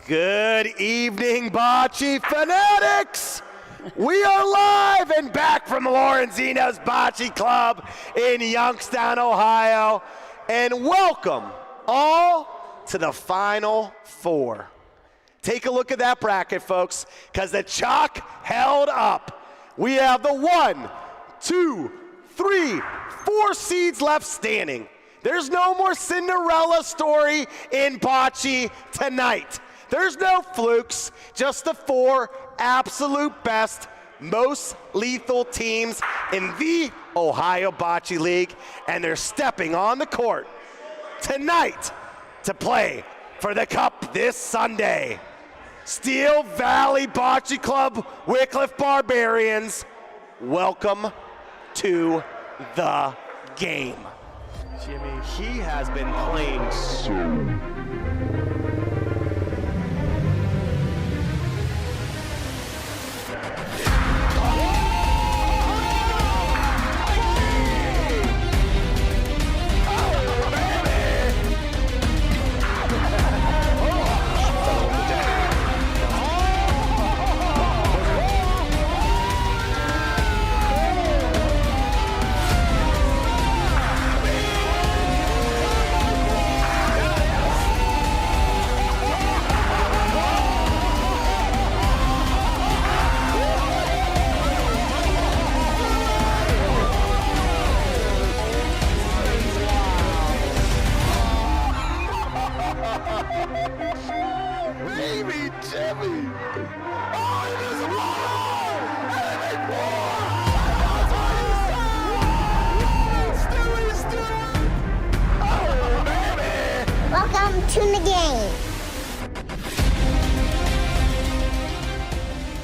Good evening, Bocce fanatics! We are live and back from Lorenzino's Bocce Club in Youngstown, Ohio. And welcome all to the Final Four. Take a look at that bracket, folks, because the chalk held up. We have the 1, 2, 3, 4 seeds left standing. There's no more Cinderella story in Bocce tonight. There's no flukes, just the 4 absolute best, most lethal teams in the Ohio Bocce League, and they're stepping on the court tonight to play for the Cup this Sunday. Steel Valley Bocce Club, Wickliffe Barbarians, welcome to the game. Jimmy, he has been playing so to the game.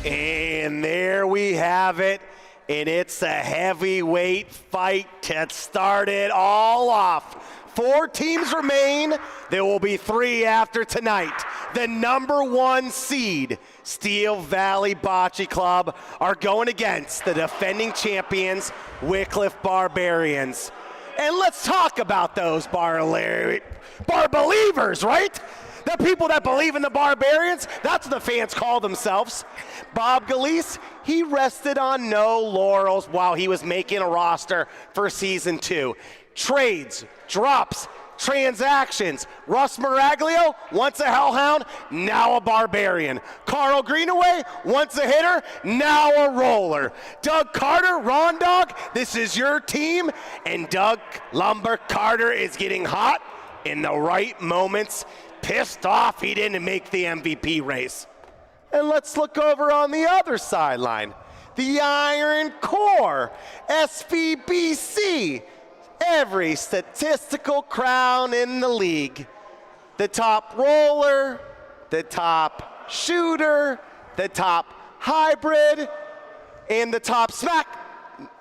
And there we have it. And it's a heavyweight fight to start it all off. 4 teams remain. There will be 3 after tonight. The number 1 seed, Steel Valley Bocce Club, are going against the defending champions, Wickliffe Barbarians. And let's talk about those bar believers, right? The people that believe in the Barbarians, that's what the fans call themselves. Bob Galeese, he rested on no laurels while he was making a roster for season 2. Trades, drops, transactions. Russ Miraglio, once a hellhound, now a Barbarian. Carl Greenaway, once a hitter, now a roller. Doug Carter, Ron Dog, this is your team. And Doug Lumber Carter is getting hot in the right moments. Pissed off he didn't make the MVP race. And let's look over on the other sideline. The Iron Core, SVBC. Every statistical crown in the league. The top roller, the top shooter, the top hybrid, and the top smack.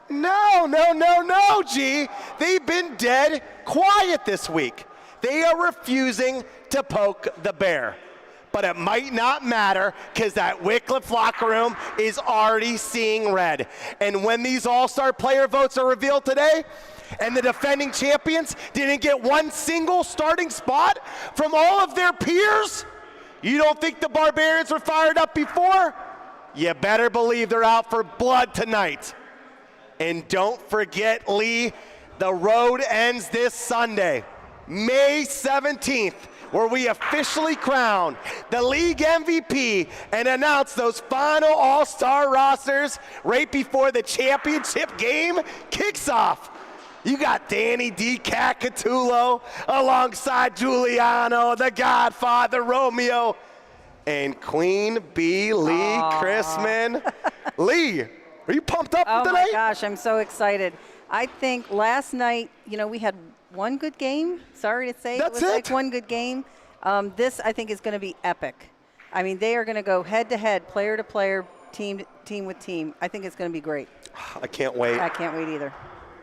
No, G. They've been dead quiet this week. They are refusing to poke the bear. But it might not matter because that Wickliffe locker room is already seeing red. And when these all-star player votes are revealed today, and the defending champions didn't get one single starting spot from all of their peers, you don't think the Barbarians were fired up before? You better believe they're out for blood tonight. And don't forget, Lee, the road ends this Sunday, May 17th, where we officially crown the league MVP and announce those final all-star rosters right before the championship game kicks off. You got Danny D. Cacatullo alongside Giuliano, the Godfather, Romeo, and Queen Bee Lee Chrisman. Lee, are you pumped up tonight? Oh my gosh, I'm so excited. I think last night, we had one good game. Sorry to say, That's it was like one good game. This, I think, is going to be epic. I mean, they are going to go head-to-head, player-to-player, team with team. I think it's going to be great. I can't wait. I can't wait either.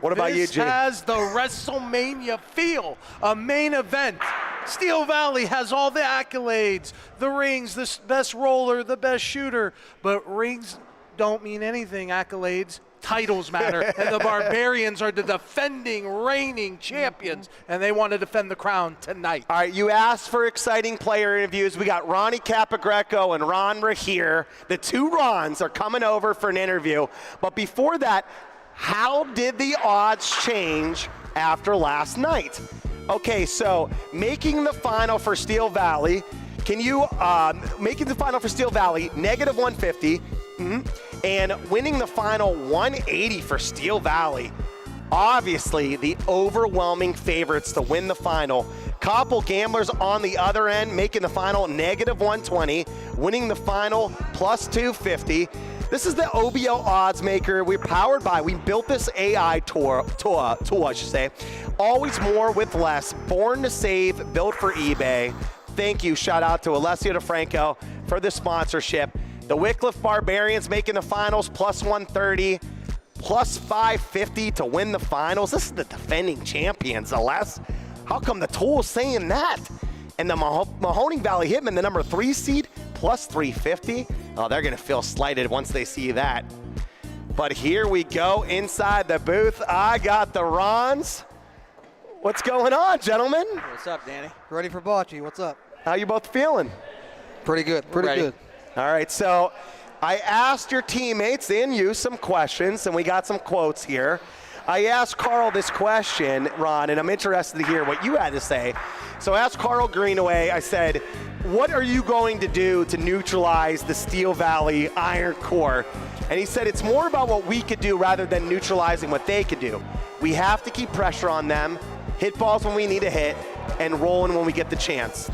What about you, Jim? This has the WrestleMania feel, a main event. Steel Valley has all the accolades, the rings, the best roller, the best shooter, but rings don't mean anything, accolades, titles matter, and the Barbarians are the defending, reigning champions, and they want to defend the crown tonight. All right, you asked for exciting player interviews. We got Ronnie Capagreco and Ron Rahir. The two Rons are coming over for an interview. But before that, how did the odds change after last night? Okay, so making the final for Steel Valley, can you, making the final for Steel Valley, negative 150, and winning the final 180 for Steel Valley. Obviously, the overwhelming favorites to win the final. Couple gamblers on the other end, making the final negative 120, winning the final plus 250. This is the OBO odds maker we're powered by. We built this AI tool, I should say. Always more with less. Born to save, built for eBay. Thank you. Shout out to Alessio DeFranco for the sponsorship. The Wickliffe Barbarians making the finals plus 130, plus 550 to win the finals. This is the defending champions, Aless. How come the tool's saying that? And the Mahoning Valley Hitmen, the number 3 seed, plus 350. Oh, they're going to feel slighted once they see that. But here we go inside the booth. I got the Rons. What's going on, gentlemen? What's up, Danny? Ready for Bocce. What's up? How you both feeling? Pretty good. Pretty good. All right, so I asked your teammates and you some questions, and we got some quotes here. I asked Carl this question, Ron, and I'm interested to hear what you had to say. So I asked Carl Greenaway, I said, what are you going to do to neutralize the Steel Valley Iron Core? And he said, it's more about what we could do rather than neutralizing what they could do. We have to keep pressure on them, hit balls when we need to hit, and rolling when we get the chance.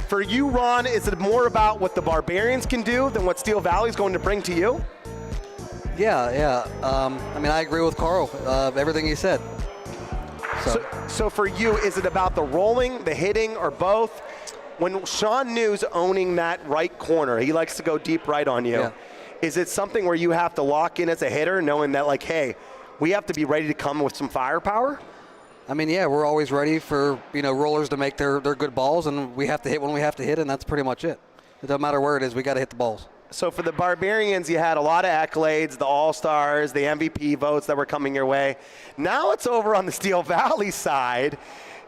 For you, Ron, is it more about what the Barbarians can do than what Steel Valley is going to bring to you? Yeah. I mean, I agree with Carl, everything he said. So for you, is it about the rolling, the hitting, or both? When Sean New's owning that right corner, he likes to go deep right on you. Yeah. Is it something where you have to lock in as a hitter, knowing that, like, hey, we have to be ready to come with some firepower? I mean, yeah, we're always ready for, rollers to make their good balls, and we have to hit when we have to hit, and that's pretty much it. It doesn't matter where it is, we got to hit the balls. So for the Barbarians, you had a lot of accolades, the All-Stars, the MVP votes that were coming your way. Now it's over on the Steel Valley side.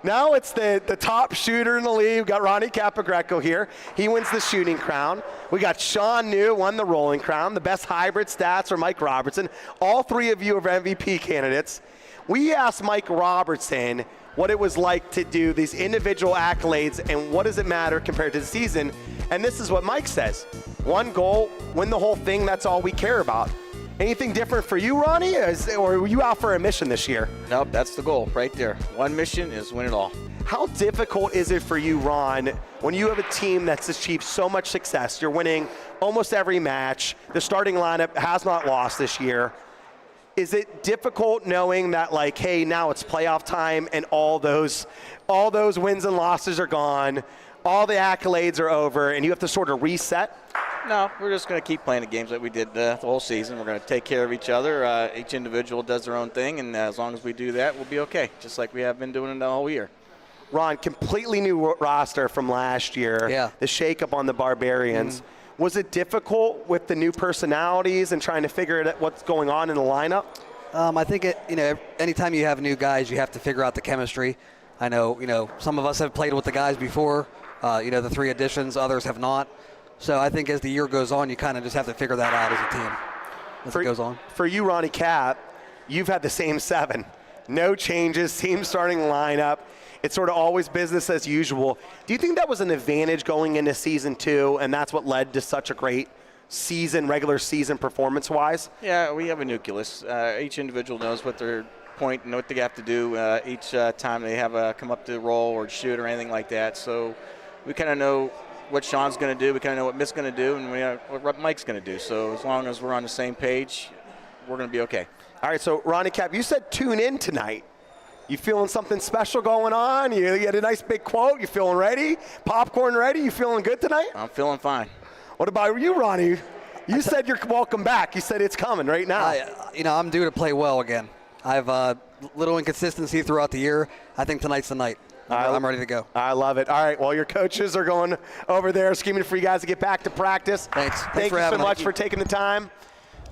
Now it's the top shooter in the league. We've got Ronnie Capagreco here. He wins the shooting crown. We got Sean New, won the rolling crown. The best hybrid stats are Mike Robertson. All three of you are MVP candidates. We asked Mike Robertson what it was like to do these individual accolades and what does it matter compared to the season. And this is what Mike says. One goal, win the whole thing, that's all we care about. Anything different for you, Ronnie, or were you out for a mission this year? Nope, that's the goal right there. One mission is win it all. How difficult is it for you, Ron, when you have a team that's achieved so much success? You're winning almost every match. The starting lineup has not lost this year. Is it difficult knowing that, like, hey, now it's playoff time and all those wins and losses are gone, all the accolades are over, and you have to sort of reset? No, we're just going to keep playing the games that we did the whole season. We're going to take care of each other. Each individual does their own thing, and as long as we do that, we'll be okay, just like we have been doing it the whole year. Ron, completely new roster from last year. Yeah. The shakeup on the Barbarians. Was it difficult with the new personalities and trying to figure out what's going on in the lineup? I think anytime you have new guys, you have to figure out the chemistry. I know, some of us have played with the guys before, the 3 additions, others have not. So I think as the year goes on, you kind of just have to figure that out as a team as it goes on. For you, Ronnie Cap, you've had the same 7. No changes, team starting lineup. It's sort of always business as usual. Do you think that was an advantage going into season 2, and that's what led to such a great season, regular season performance-wise? Yeah, we have a nucleus. Each individual knows what their point and what they have to do each time they have come up to roll or shoot or anything like that. So we kind of know what Sean's going to do. We kind of know what Mitt's going to do, and we know what Mike's going to do. So as long as we're on the same page, we're going to be okay. All right, so Ronnie Cap, you said tune in tonight. You feeling something special going on? You had a nice big quote. You feeling ready? Popcorn ready? You feeling good tonight? I'm feeling fine. What about you, Ronnie? You said you're welcome back. You said it's coming right now. I'm due to play well again. I've little inconsistency throughout the year. I think tonight's the night. I'm ready to go. I love it. All right, well, your coaches are going over there screaming for you guys to get back to practice. Thanks. Thank you so much for taking the time.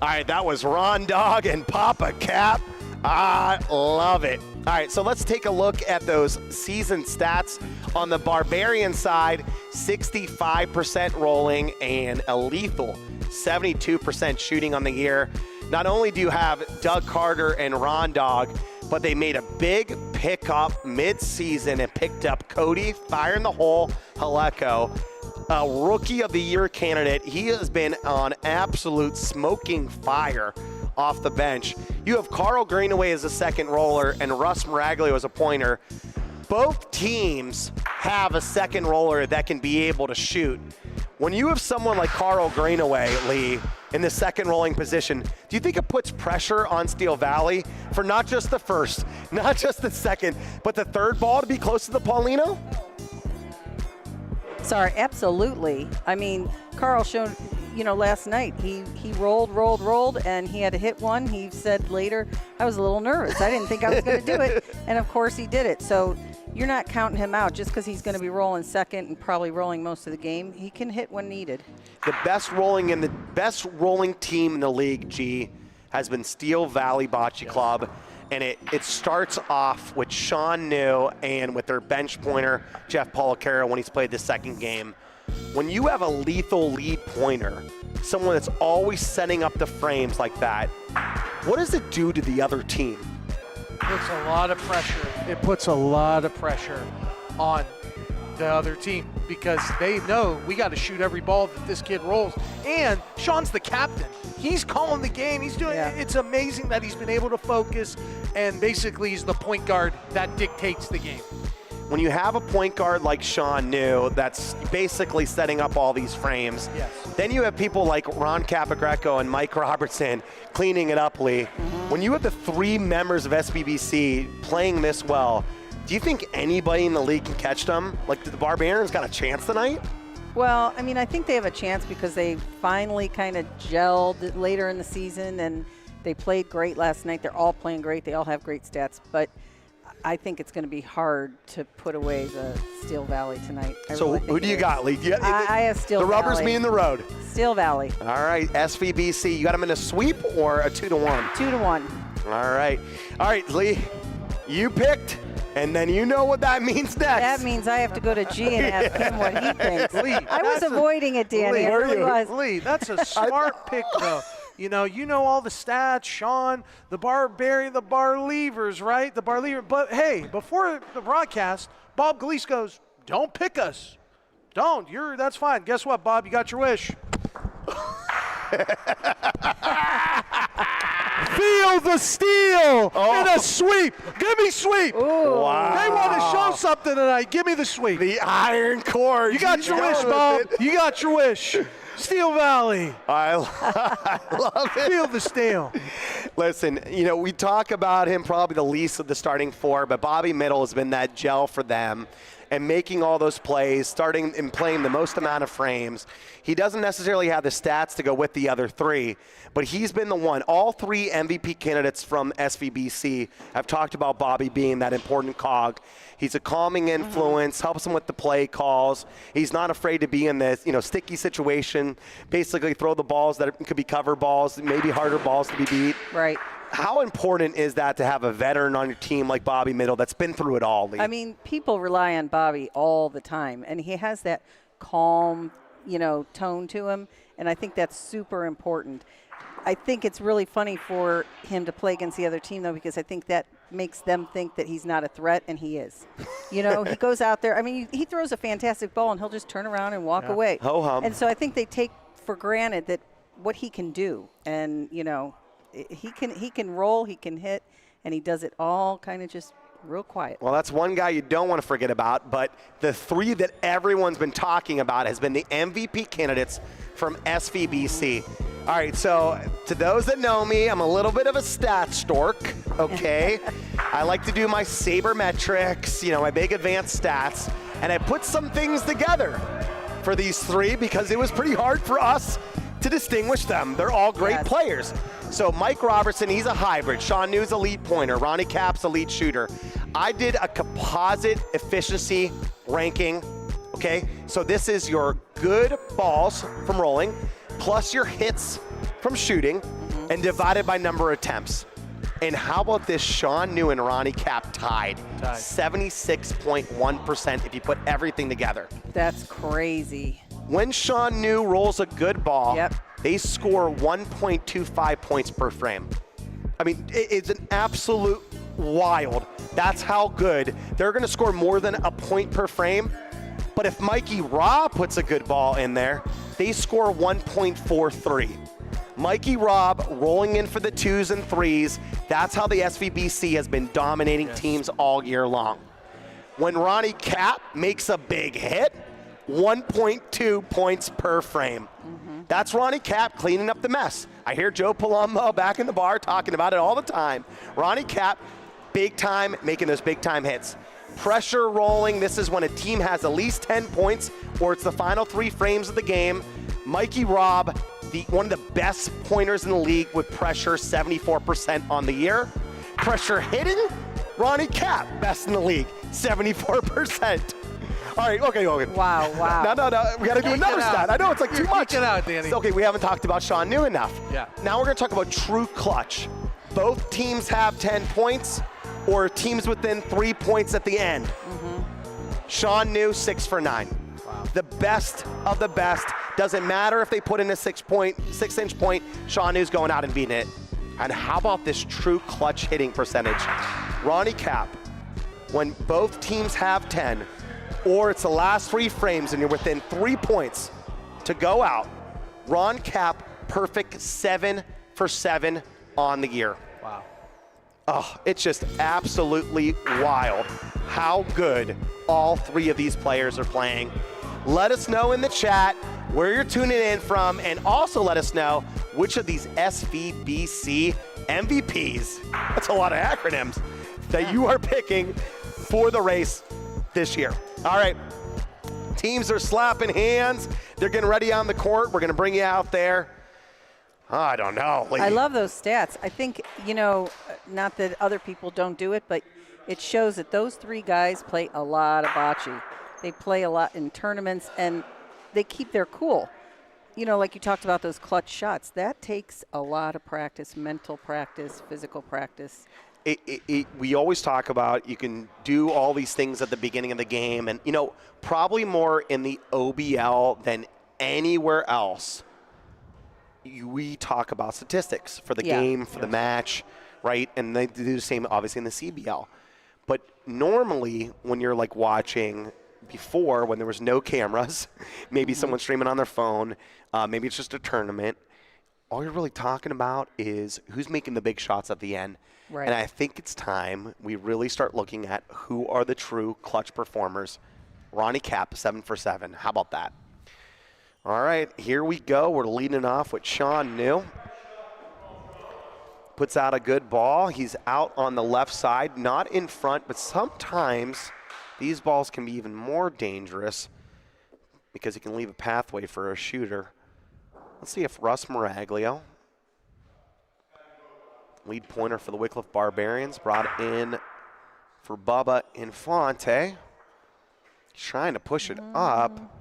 All right, that was Ron Dog and Papa Cap. I love it. All right, so let's take a look at those season stats. On the Barbarian side, 65% rolling and a lethal 72% shooting on the year. Not only do you have Doug Carter and Ron Dog, but they made a big pickup mid-season and picked up Cody Fire in the Hole Haleko, a Rookie of the Year candidate. He has been on absolute smoking fire off the bench. You have Carl Greenaway as a second roller and Russ Maraglio as a pointer. Both teams have a second roller that can be able to shoot. When you have someone like Carl Greenaway, Lee, in the second rolling position, do you think it puts pressure on Steel Valley for not just the first, not just the second, but the third ball to be close to the Paulino? Sorry, absolutely. I mean, Carl showed, last night, he rolled, and he had to hit one. He said later, I was a little nervous. I didn't think I was going to do it. And of course he did it. So you're not counting him out just because he's going to be rolling second and probably rolling most of the game. He can hit when needed. The best rolling team in the league, G, has been Steel Valley Bocce Club. And it starts off with Sean New and with their bench pointer, Jeff Policaro, when he's played the second game. When you have a lethal lead pointer, someone that's always setting up the frames like that, what does it do to the other team? Puts a lot of pressure. It puts a lot of pressure on the other team because they know we got to shoot every ball that this kid rolls. And Sean's the captain. He's calling the game. He's doing it. It's amazing that he's been able to focus, and basically he's the point guard that dictates the game. When you have a point guard like Sean New that's basically setting up all these frames, then you have people like Ron Capagreco and Mike Robertson cleaning it up, Lee. When you have the three members of SVBC playing this well, do you think anybody in the league can catch them? Like, the Barbarians got a chance tonight? Well, I mean, I think they have a chance because they finally kind of gelled later in the season, and they played great last night. They're all playing great. They all have great stats, but I think it's going to be hard to put away the Steel Valley tonight. So who do you got, Lee? I have Steel Valley. The rubber's meeting the road. Steel Valley. All right, SVBC. You got them in a sweep or a 2-1? 2-1. All right, Lee. You picked, and then you know what that means next. That means I have to go to G and ask him what he thinks. Lee, I was avoiding it, Danny. Lee, I really was. Lee, that's a smart pick, though. You know all the stats, Sean, the Barbarian, the Bar Leavers, right? The Bar Leaver. But, hey, before the broadcast, Bob Gleese goes, don't pick us. Don't. That's fine. Guess what, Bob? You got your wish. Feel the steel in a sweep. Give me sweep. Ooh. Wow. They want to show something tonight. Give me the sweep. The iron cord. You got your wish, Bob. You got your wish. Steel Valley. I love it. Feel the steel. Listen, we talk about him probably the least of the starting four, but Bobby Middle has been that gel for them and making all those plays, starting and playing the most amount of frames. He doesn't necessarily have the stats to go with the other three, but he's been the one. All three MVP candidates from SVBC have talked about Bobby being that important cog. He's a calming influence, helps him with the play calls. He's not afraid to be in this, sticky situation, basically throw the balls that could be cover balls, maybe harder balls to be beat. Right. How important is that to have a veteran on your team like Bobby Middle that's been through it all, Lee? I mean, people rely on Bobby all the time, and he has that calm, tone to him, and I think that's super important. I think it's really funny for him to play against the other team, though, because I think that makes them think that he's not a threat, and he is. He goes out there. I mean, he throws a fantastic ball, and he'll just turn around and walk away. Ho-hum. And so I think they take for granted that what he can do, and, he can roll, he can hit, and he does it all kind of just real quiet. Well, that's one guy you don't want to forget about, but the three that everyone's been talking about has been the MVP candidates from SVBC. All right, so to those that know me, I'm a little bit of a stat stork, okay? I like to do my sabermetrics, my big advanced stats, and I put some things together for these three because it was pretty hard for us to distinguish them. They're all great players. So Mike Robertson, he's a hybrid. Sean New's a lead pointer. Ronnie Cap's a lead shooter. I did a composite efficiency ranking, okay? So this is your good balls from rolling, plus your hits from shooting, and divided by number of attempts. And how about this? Sean New and Ronnie Cap tied. 76.1% if you put everything together. That's crazy. When Sean New rolls a good ball, Yep. they score 1.25 points per frame. I mean, it's an absolute wild. That's how good. They're going to score more than a point per frame. But if Mikey Robb puts a good ball in there, they score 1.43. Mikey Robb rolling in for the 2s and 3s. That's how the SVBC has been dominating teams all year long. When Ronnie Cap makes a big hit, 1.2 points per frame. That's Ronnie Cap cleaning up the mess. I hear Joe Palumbo back in the bar talking about it all the time. Ronnie Cap, big time, making those big time hits. Pressure rolling, this is when a team has at least 10 points or it's the final 3 frames of the game. Mikey Robb, one of the best pointers in the league with pressure, 74% on the year. Pressure hitting, Ronnie Cap, best in the league, 74%. All right, okay. Wow. No. We got to do another stat. I know it's like too much. Get out, Danny. Okay, we haven't talked about Sean New enough. Yeah. Now we're going to talk about true clutch. Both teams have 10 points or teams within 3 points at the end. Sean New, 6 for 9. Wow. The best of the best. Doesn't matter if they put in a 6-inch point, Sean New's going out and beating it. And how about this true clutch hitting percentage? Ronnie Cap, when both teams have 10, or it's the last 3 frames and you're within 3 points to go out, Ron Cap, perfect 7 for 7 on the year. Wow. Oh, it's just absolutely wild how good all 3 of these players are playing. Let us know in the chat where you're tuning in from, and also let us know which of these SVBC MVPs, that's a lot of acronyms, that you are picking for the race this year. All right, teams are slapping hands. They're getting ready on the court. We're going to bring you out there. I don't know. I love those stats. I think, not that other people don't do it, but it shows that those 3 guys play a lot of bocce. They play a lot in tournaments, and they keep their cool. Like you talked about those clutch shots. That takes a lot of practice, mental practice, physical practice. We always talk about you can do all these things at the beginning of the game, and probably more in the OBL than anywhere else. We talk about statistics for the game, for the match, right? And they do the same, obviously, in the CBL. But normally, when you're like watching before, when there was no cameras, maybe someone streaming on their phone, maybe it's just a tournament. All you're really talking about is who's making the big shots at the end. Right. And I think it's time we really start looking at who are the true clutch performers. Ronnie Cap, 7 for 7. How about that? All right, here we go. We're leading off with Sean New. Puts out a good ball. He's out on the left side, not in front, but sometimes these balls can be even more dangerous because he can leave a pathway for a shooter. Let's see if Russ Miraglio, lead pointer for the Wickliffe Barbarians, brought in for Bubba Infante. Trying to push it up.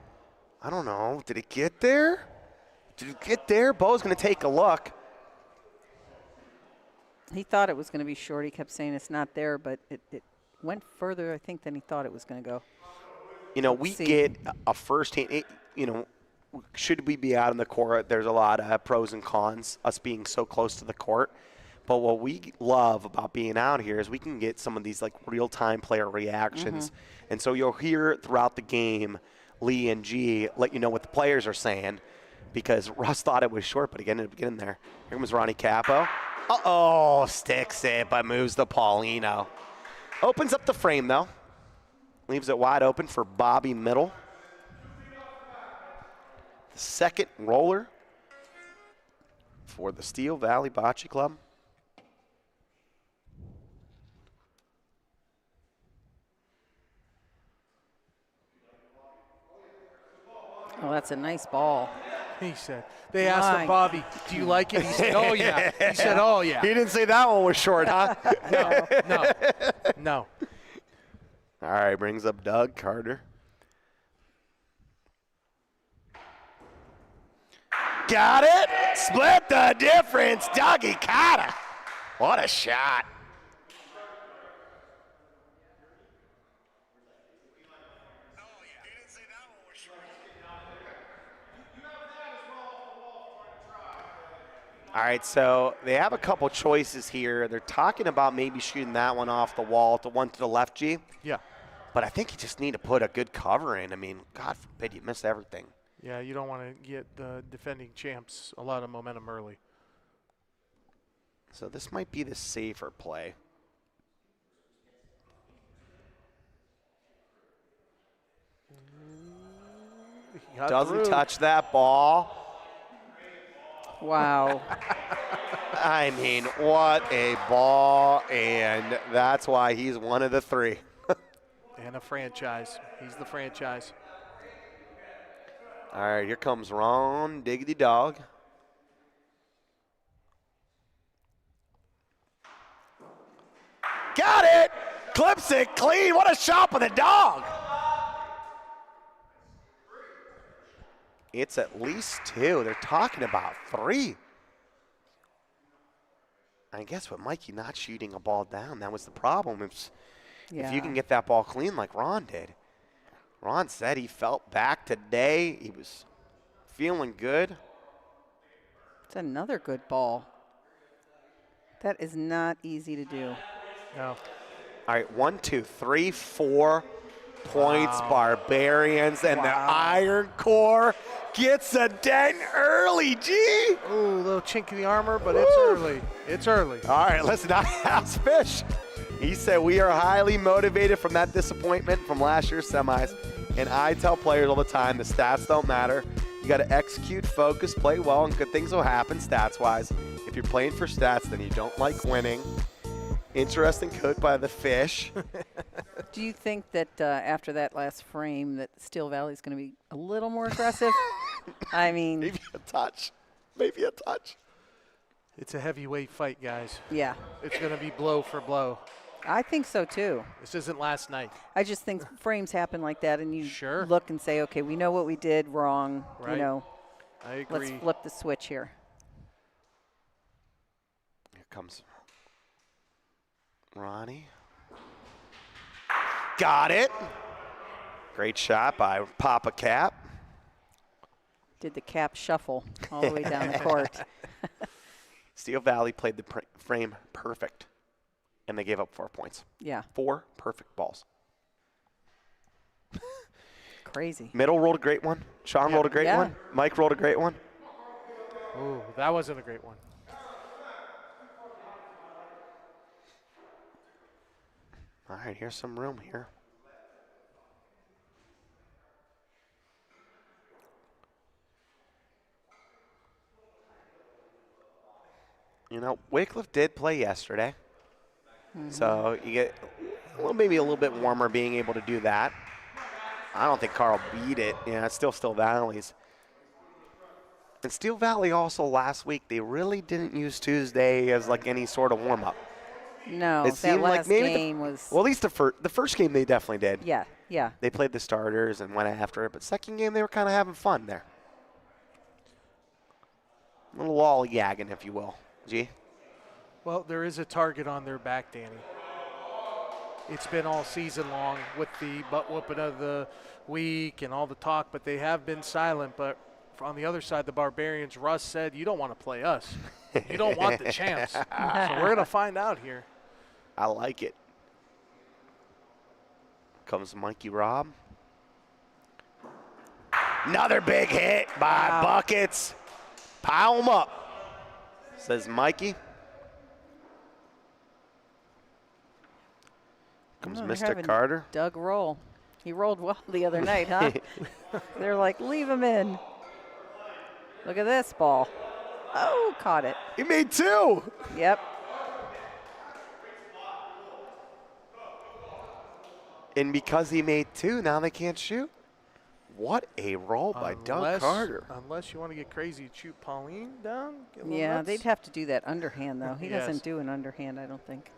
I don't know. Did it get there? Bo's going to take a look. He thought it was going to be short. He kept saying it's not there, but it went further, I think, than he thought it was going to go. We get a first hand. Should we be out in the court? There's a lot of pros and cons, us being so close to the court. But what we love about being out here is we can get some of these like real-time player reactions. And so you'll hear throughout the game Lee and G let you know what the players are saying because Russ thought it was short, but he ended up getting there. Here comes Ronnie Capo. Uh-oh, sticks it, but moves the Paulino. Opens up the frame, though. Leaves it wide open for Bobby Middle. The second roller for the Steel Valley Bocce Club. Oh, that's a nice ball. He said. They asked him, Bobby, do you like it? He said, oh, yeah. He said, oh, yeah. He didn't say that one was short, huh? No. All right, brings up Doug Carter. Got it. Split the difference. Dougie Cotta. What a shot. All right, so they have a couple choices here. They're talking about maybe shooting that one off the wall, the one to the left, G. Yeah. But I think you just need to put a good cover in. I mean, God forbid you miss everything. Yeah, you don't want to get the defending champs a lot of momentum early. So this might be the safer play. Doesn't touch that ball. Wow. I mean, what a ball, and that's why he's one of the three. And a franchise. He's the franchise. All right, here comes Ron Diggity Dog. Got it! Clips it clean. What a shot by the dog. It's at least two. They're talking about three. I guess with Mikey not shooting a ball down, that was the problem. If you can get that ball clean like Ron did. Ron said he felt back today. He was feeling good. It's another good ball. That is not easy to do. No. All right, 1, 2, 3, 4 points, Barbarians, and the Iron Core gets a dent early, G. Ooh, a little chink in the armor, but it's early. It's early. All right, let's not ask Fish. He said, we are highly motivated from that disappointment from last year's semis, and I tell players all the time, the stats don't matter. You got to execute, focus, play well, and good things will happen stats-wise. If you're playing for stats, then you don't like winning. Interesting quote by the Fish. Do you think that after that last frame that Steel Valley is going to be a little more aggressive? I mean, Maybe a touch. Maybe a touch. It's a heavyweight fight, guys. yeah, It's going to be blow for blow. I think so too. This isn't last night. I just think frames happen like that, and you Sure. look and say, okay, we know what we did wrong. Right. You know, I agree. let's flip the switch here. Here comes Ronnie. Got it. Great shot by Papa Cap. Did the cap shuffle all the way down the court. Steel Valley played the frame perfect, and they gave up 4 points. Yeah, 4 perfect balls. crazy. Middle rolled a great one. Sean rolled a great one. Mike rolled a great one. Ooh, that wasn't a great one. All right, here's some room here. You know, Wickliffe did play yesterday. So you get maybe a little bit warmer being able to do that. I don't think Carl beat it. Yeah, it's still Valley's. And Steel Valley also last week, they really didn't use Tuesday as like any sort of warm-up. No, It that seemed like last maybe game was. Well, at least the first game they definitely did. Yeah, yeah. They played the starters and went after it, but second game they were kind of having fun there. A little lollygagging, if you will. G? Well, there is a target on their back, Danny. It's been all season long with the butt whooping of the week and all the talk, but they have been silent. But on the other side, the Barbarians, Russ said, you don't want to play us. You don't want the champs. So we're going to find out here. I like it. Comes Mikey Robb. Another big hit by Buckets. Pile 'em up, says Mikey. Comes Oh, they're Mr. having Carter. Doug roll. He rolled well the other night, huh? They're like, leave him in. Look at this ball. Oh, caught it. He made 2. Yep. And because he made 2, now they can't shoot. What a roll by Doug Carter. Unless you want to get crazy, shoot Pauline down. Get a little Yeah, nuts. they'd have to do that underhand, though. He Yes. doesn't do an underhand, I don't think.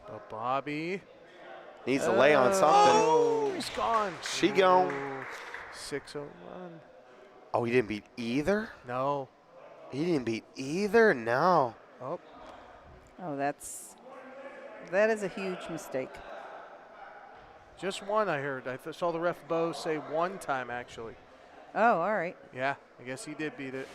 But Bobby. Needs to lay on something. Oh, he's gone. She gone. 6-0 run. Oh, he didn't beat either? No. He didn't beat either? No. Oh. Oh, that is a huge mistake. Just one, I heard. I saw the ref Bo say one time, actually. Oh, all right. Yeah, I guess he did beat it.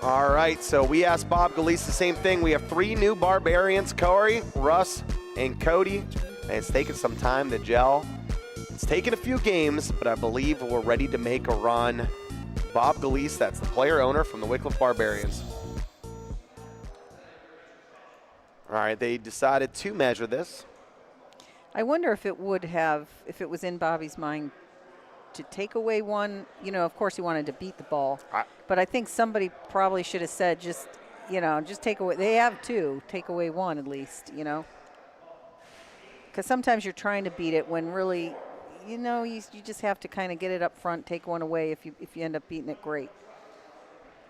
All right, so we asked Bob Galise the same thing. We have 3 new Barbarians, Corey, Russ, and Cody. And it's taken some time to gel. It's taken a few games, but I believe we're ready to make a run. Bob Galise, that's the player owner from the Wickliffe Barbarians. All right, they decided to measure this. I wonder if it was in Bobby's mind to take away one. You know, of course he wanted to beat the ball. But I think somebody probably should have said just take away. They have 2. Take away 1 at least, Because sometimes you're trying to beat it when really, you just have to kind of get it up front, take one away. If you end up beating it, great.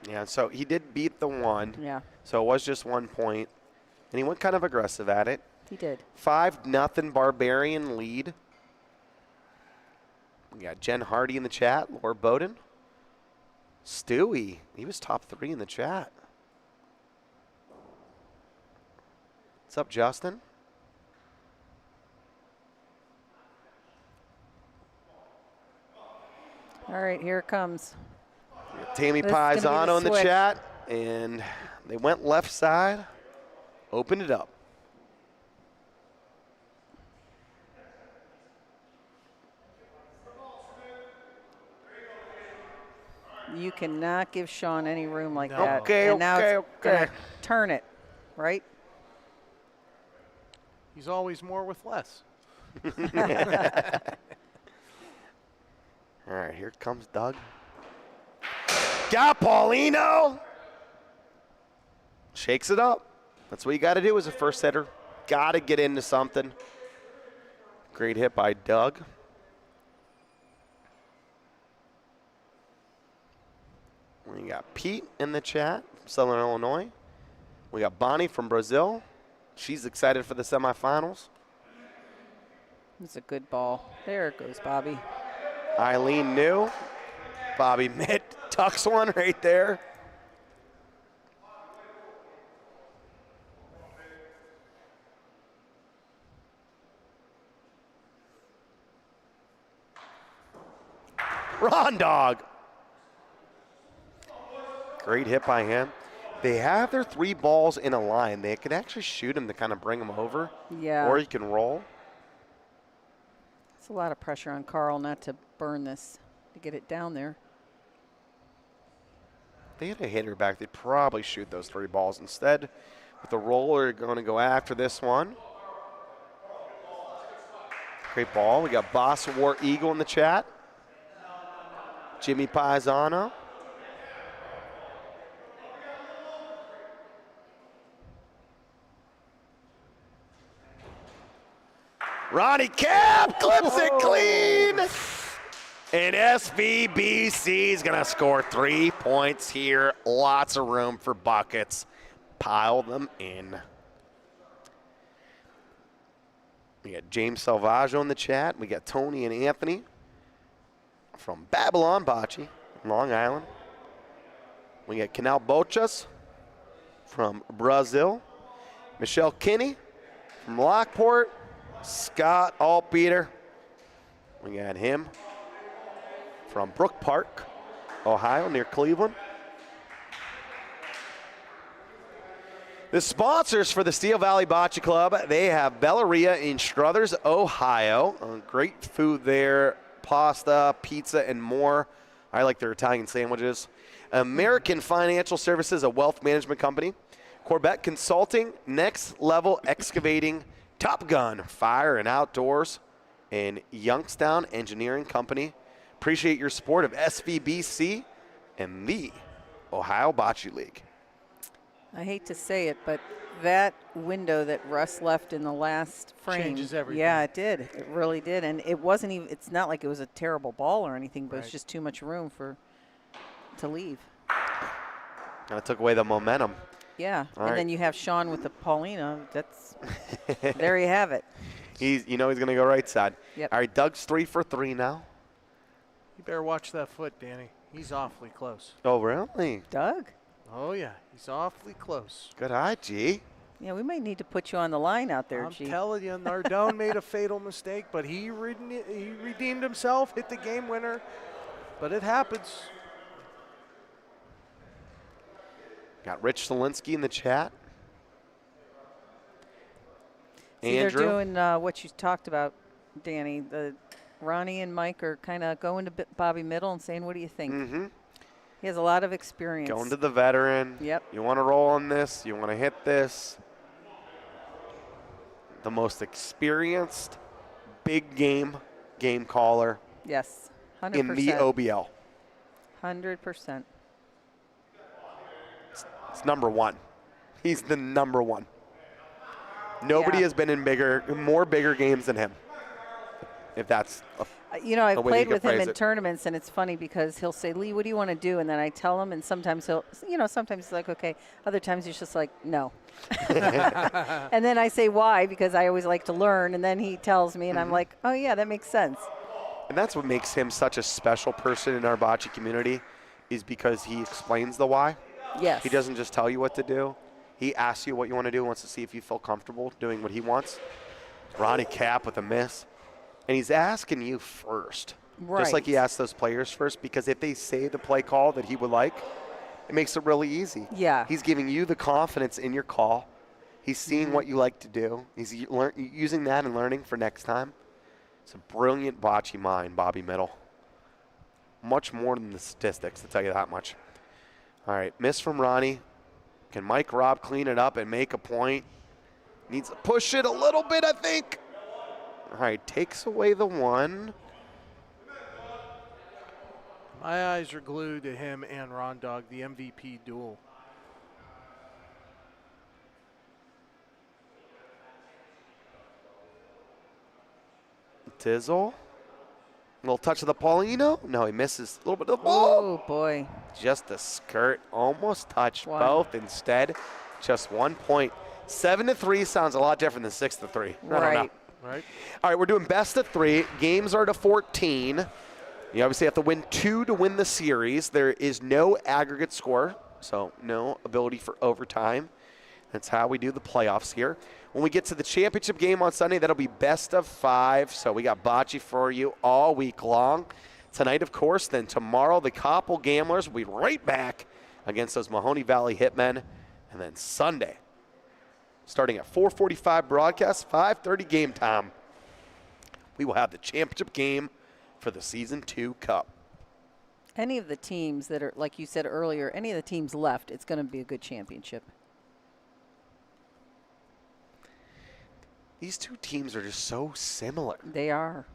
Yeah, so he did beat the 1. Yeah. So it was just 1 point. And he went kind of aggressive at it. He did. 5-0 Barbarian lead. We got Jen Hardy in the chat, Laura Bowden. Stewie, he was top 3 in the chat. What's up, Justin? All right, here it comes. We got Tammy This is gonna be the Paisano in the switch. chat, and they went left side, opened it up. You cannot give Sean any room like No. that. Okay, and now okay, it's gonna okay. turn it, right? He's always more with less. All right, here comes Doug. Got Paulino. Shakes it up. That's what you got to do as a first setter. Got to get into something. Great hit by Doug. We got Pete in the chat from Southern Illinois. We got Bonnie from Brazil. She's excited for the semifinals. It's a good ball. There goes Bobby. Eileen New. Bobby Mitt tucks one right there. Ron Dog. Great hit by him. They have their 3 balls in a line. They could actually shoot them to kind of bring them over. Yeah. Or you can roll. It's a lot of pressure on Carl not to burn this, to get it down there. They had a hitter back. They'd probably shoot those 3 balls instead. With the roller going to go after this one. Great ball. We got Boss War Eagle in the chat. Jimmy Paisano. Ronnie Cap clips it clean. And SVBC is going to score 3 points here. Lots of room for buckets. Pile them in. We got James Salvaggio in the chat. We got Tony and Anthony from Babylon Bocce, Long Island. We got Canal Bochas from Brazil. Michelle Kinney from Lockport. Scott Altbeater. We got him from Brook Park, Ohio, near Cleveland. The sponsors for the Steel Valley Bocce Club, they have Bellaria in Struthers, Ohio. Great food there, pasta, pizza, and more. I like their Italian sandwiches. American Financial Services, a wealth management company. Corbett Consulting, Next Level Excavating, Top Gun Fire and Outdoors, and Youngstown Engineering Company. Appreciate your support of SVBC and the Ohio Bocce League. I hate to say it, but that window that Russ left in the last frame Changes everything. Yeah, it did. It really did. And it wasn't even, it's not like it was a terrible ball or anything, but Right. it's just too much room to leave. Kind of took away the momentum. Yeah. All and right. then you have Sean with the Paulina. That's there you have it. He's going to go right side. Yep. All right, Doug's 3 for 3 now. You better watch that foot, Danny. He's awfully close. Oh, really? Doug? Oh, yeah. He's awfully close. Good eye, G. Yeah, we might need to put you on the line out there, I'm G. telling you, Nardone made a fatal mistake, but he redeemed himself, hit the game winner. But it happens. Got Rich Zielinski in the chat. See, Andrew. they're doing what you talked about, Danny. Ronnie and Mike are kind of going to Bobby Middle and saying, what do you think? Mm-hmm. He has a lot of experience. Going to the veteran. Yep. You want to roll on this. You want to hit this. The most experienced big game caller Yes, 100%. in the OBL. 100%. It's number one. He's the number one. Nobody Yeah. has been in more bigger games than him. If that's I've the way played you could with him phrase in it. tournaments, and it's funny because he'll say, Lee, what do you want to do? And then I tell him, and sometimes sometimes he's like, okay. Other times he's just like, no. And then I say, why? Because I always like to learn. And then he tells me, and Mm-hmm. I'm like, oh, yeah, that makes sense. And that's what makes him such a special person in our bocce community, is because he explains the why. Yes. He doesn't just tell you what to do. He asks you what you want to do, wants to see if you feel comfortable doing what he wants. Ronnie Cap with a miss. And he's asking you first. Just like he Right. asked those players first, because if they say the play call that he would like, it makes it really easy. Yeah. He's giving you the confidence in your call. He's seeing what you like to do. He's using that and learning for next time. It's a brilliant bocce mind, Bobby Middle. Much more than the statistics, to tell you that much. All right, miss from Ronnie. Can Mike Robb clean it up and make a point? Needs to push it a little bit, I think. All right, takes away the one. My eyes are glued to him and Ron Dog, the MVP duel. Tizzle. Little touch of the Paulino. No, he misses a little bit of the ball. Oh, boy. Just a skirt. Almost touched One. both. Instead, just 1 point. 7-3 sounds a lot different than 6-3. I don't know. Right. Right? All right, we're doing best of 3. Games are to 14. You obviously have to win 2 to win the series. There is no aggregate score, so no ability for overtime. That's how we do the playoffs here. When we get to the championship game on Sunday, that'll be best of 5. So we got bocce for you all week long. Tonight, of course, then tomorrow, the Koppel Gamblers will be right back against those Mahoney Valley Hitmen. And then Sunday, starting at 4:45 broadcast, 5:30 game time, we will have the championship game for the Season 2 Cup. Any of the teams that are, like you said earlier, any of the teams left, it's going to be a good championship. These two teams are just so similar. They are.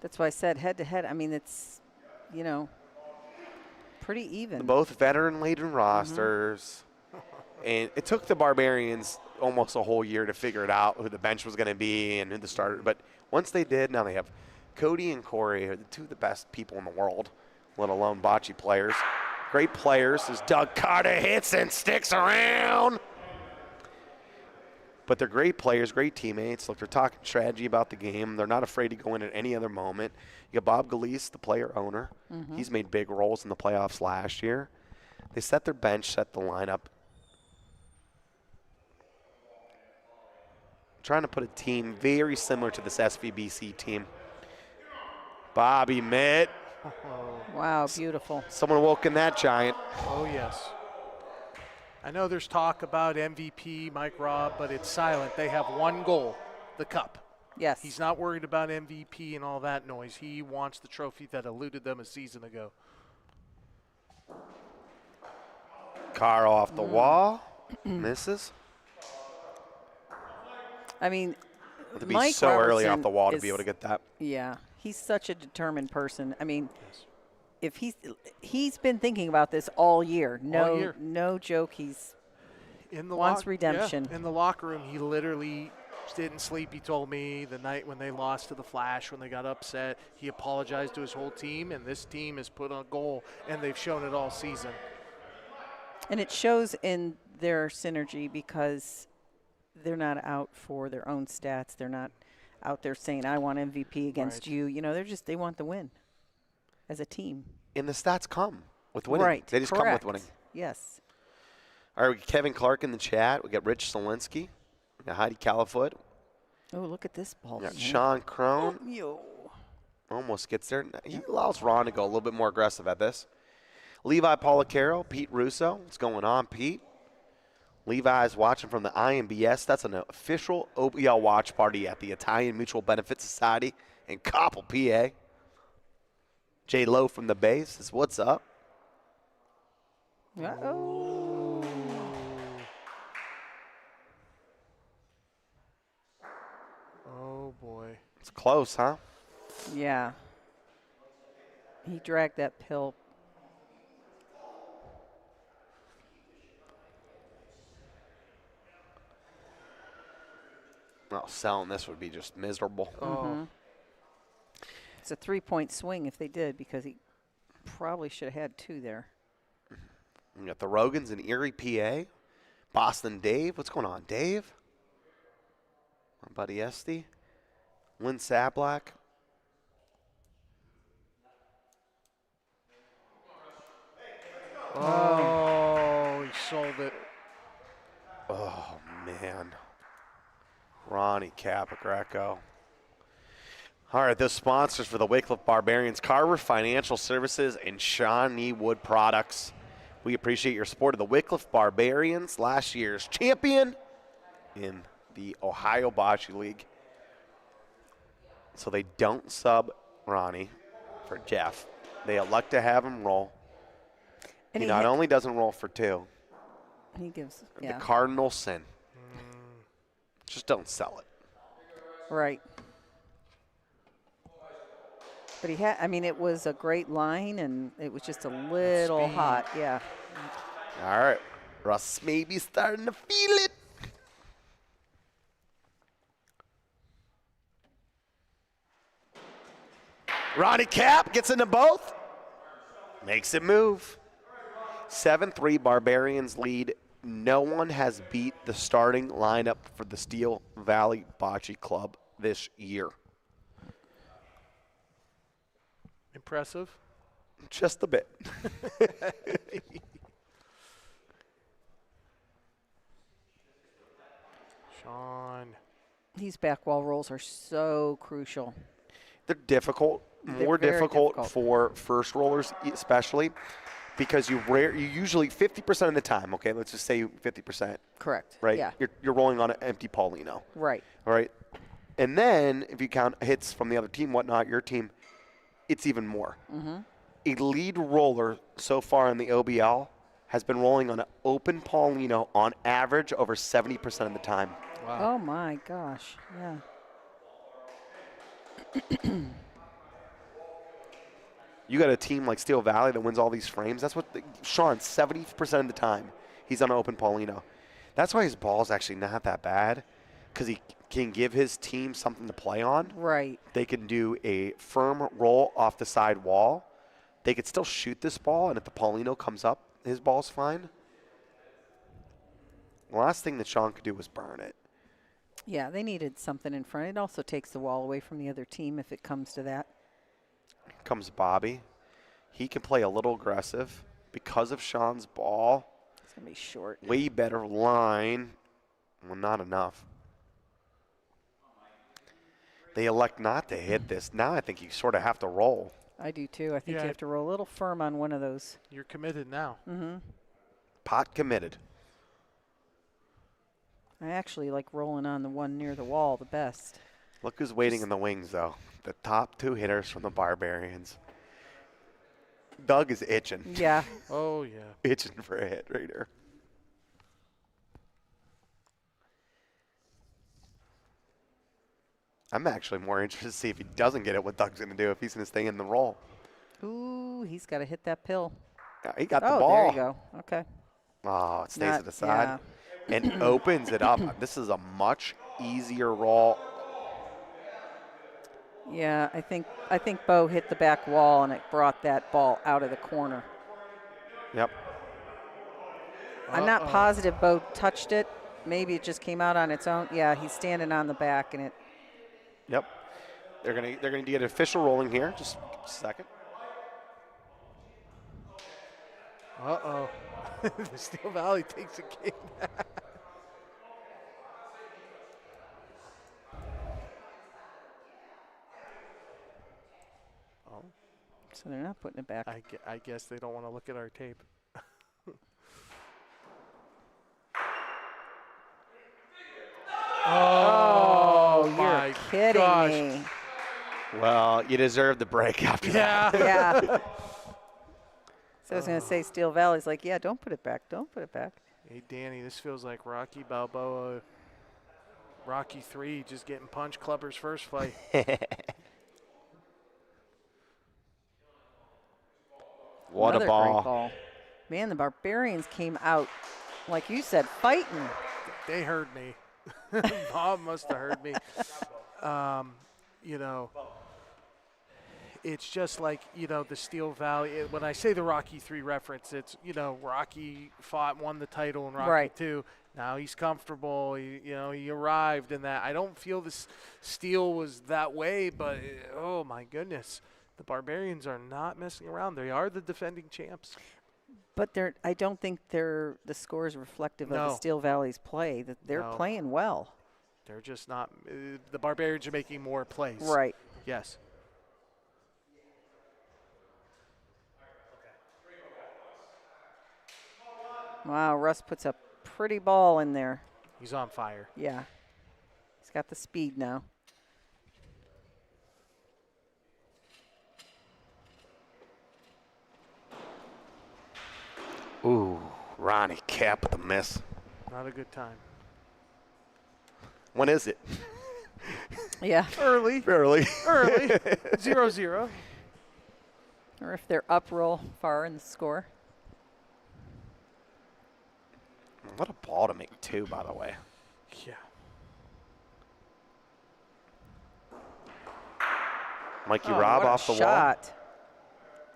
That's why I said head-to-head. I mean, it's, pretty even. Both veteran-laden rosters. And it took the Barbarians almost a whole year to figure it out, who the bench was going to be and who the starter. But once they did, now they have Cody and Corey, are the two of the best people in the world, let alone bocce players. Great players as Doug Carter hits and sticks around. But they're great players, great teammates. Look, they're talking strategy about the game. They're not afraid to go in at any other moment. You got Bob Galise, the player owner. He's made big roles in the playoffs last year. They set their bench, set the lineup. Trying to put a team very similar to this SVBC team. Bobby Mitt. Wow, beautiful. Someone woke in that giant. Oh, yes. I know there's talk about MVP, Mike Robb, but it's silent. They have one goal, the cup. Yes. He's not worried about MVP and all that noise. He wants the trophy that eluded them a season ago. Car off the wall. Misses. I mean, To be Mike so early off Robertson the wall to is- be able to get that. Yeah, he's such a determined person. I mean, if he's been thinking about this all year. All year. No joke. He's In the Wants redemption. Yeah, in the locker room, he literally didn't sleep. He told me the night when they lost to the Flash, when they got upset, he apologized to his whole team, and this team has put on a goal, and they've shown it all season. and it shows in their synergy because they're not out for their own stats. They're not out there saying, I want MVP against you. You know, they want the win as a team. And the stats come with winning. Right. They just come with winning. Yes. All right, we got Kevin Clark in the chat. We got Rich Solinsky. We got Heidi Califoot. Oh, look at this ball. We got Sean Crone. Almost gets there. He allows Ron to go a little bit more aggressive at this. Levi Policaro, Pete Russo. What's going on, Pete? Levi's watching from the IMBS. That's an official OBL watch party at the Italian Mutual Benefit Society in Coppell, PA. Jay Lowe from the Bay says, what's up? Uh-oh. Oh, boy. It's close, huh? Yeah. He dragged that pill. Well, selling this would be just miserable. Oh. It's a 3-point swing if they did, because he probably should have had 2 there. We got the Rogans in Erie, PA. Boston Dave. What's going on, Dave? My buddy Esty. Lynn Sablack. Oh, he sold it. Oh, man. Ronnie Capagreco. All right, those sponsors for the Wickliffe Barbarians, Carver Financial Services and Shawnee Wood Products. We appreciate your support of the Wickliffe Barbarians, last year's champion in the Ohio Bocce League. So they don't sub Ronnie for Jeff. They elect to have him roll. And he not only doesn't roll for 2, he gives, the cardinal sin. Just don't sell it. Right. But he had, I mean, it was a great line, and it was just a little hot. Yeah. All right. Russ may be starting to feel it. Ronnie Cap gets into both. Makes it move. 7-3 Barbarians lead. No one has beat the starting lineup for the Steel Valley Bocce Club this year. Impressive. Just a bit. Sean. These back wall rolls are so crucial. They're difficult, more very difficult for first rollers especially, because you usually 50% of the time, okay, let's just say 50%. Correct. Right? Yeah. You're rolling on an empty Paulino. Right. All right? And then if you count hits from the other team, whatnot, your team, it's even more. Mm-hmm. A lead roller so far in the OBL has been rolling on an open Paulino on average over 70% of the time. Wow. Oh, my gosh. Yeah. You got a team like Steel Valley that wins all these frames. That's what Sean, 70% of the time, he's on an open Paulino. That's why his ball's actually not that bad, because he can give his team something to play on. Right. They can do a firm roll off the side wall. They could still shoot this ball, and if the Paulino comes up, his ball's fine. The last thing that Sean could do was burn it. Yeah, they needed something in front. It also takes the wall away from the other team if it comes to that. Here comes Bobby. He can play a little aggressive because of Sean's ball. It's going to be short. Way better line. Well, not enough. They elect not to hit this. Now I think you sort of have to roll. I do too. I think you have to roll a little firm on one of those. You're committed now. Mm-hmm. Pot committed. I actually like rolling on the one near the wall the best. Look who's waiting in the wings, though. The top 2 hitters from the Barbarians. Doug is itching. Yeah. Oh, yeah. Itching for a hit right here. I'm actually more interested to see if he doesn't get it, what Doug's going to do, if he's going to stay in the roll. Ooh, he's got to hit that pill. Yeah, he got the Oh, ball. there you go. Okay. Oh, it stays Not- at the side. yeah. And opens it up. This is a much easier roll. Yeah, I think Bo hit the back wall and it brought that ball out of the corner. Yep. I'm not positive Bo touched it, maybe it just came out on its own. Yeah, he's standing on the back, and it. Yep. They're gonna get an official rolling here. Just a second. Uh-oh. The Steel Valley takes a game back. So they're not putting it back. I guess they don't want to look at our tape. Oh, my you're kidding gosh. me. Well, you deserve the break after that. Yeah. Yeah. So I was going to say Steel Valley's like, yeah, don't put it back. Don't put it back. Hey, Danny, this feels like Rocky Balboa, Rocky 3, just getting punched Clubber's first fight. What Another a ball. Great ball. Man, the Barbarians came out, like you said, fighting. They heard me. Bob must have heard me. You know, it's just like, you know, the Steel Valley. When I say the Rocky 3 reference, it's, you know, Rocky won the title in Rocky Right. 2. Now he's comfortable. He arrived in that. I don't feel this Steel was that way, but, oh, my goodness. The Barbarians are not messing around. They are the defending champs. But I don't think the score is reflective of No. the Steel Valley's play. That they're No. playing well. They're just not. The Barbarians are making more plays. Right. Yes. Wow, Russ puts a pretty ball in there. He's on fire. Yeah. He's got the speed now. Ooh, Ronnie Cap with a miss. Not a good time. When is it? Yeah. Early. Early. 0-0. Or if they're up real far in the score. What a ball to make, too, by the way. Yeah. Mikey Oh, Robb what a off the wall. shot.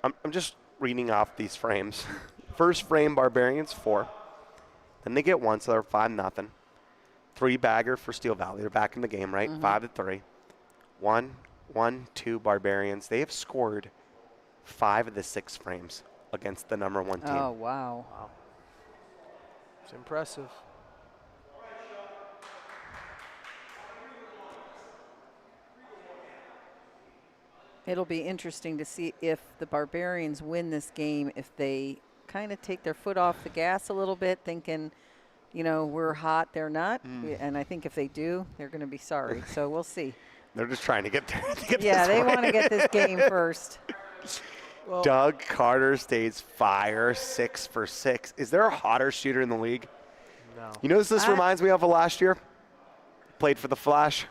I'm just reading off these frames. First frame, Barbarians 4. Then they get 1, so they're 5-0. 3-bagger for Steel Valley. They're back in the game, right? 5-3. 1-1-2 Barbarians. They have scored 5 of the 6 frames against the number 1 team. Oh, wow. It's impressive. It'll be interesting to see if the Barbarians win this game, if they kind of take their foot off the gas a little bit, thinking, you know, we're hot, they're not. And I think if they do, they're going to be sorry. So we'll see. They're just trying to get there. Yeah, they want to get this game first. Well, Doug Carter stays fire, 6 for 6. Is there a hotter shooter in the league? no. You know what this reminds me of last year? Played for the Flash.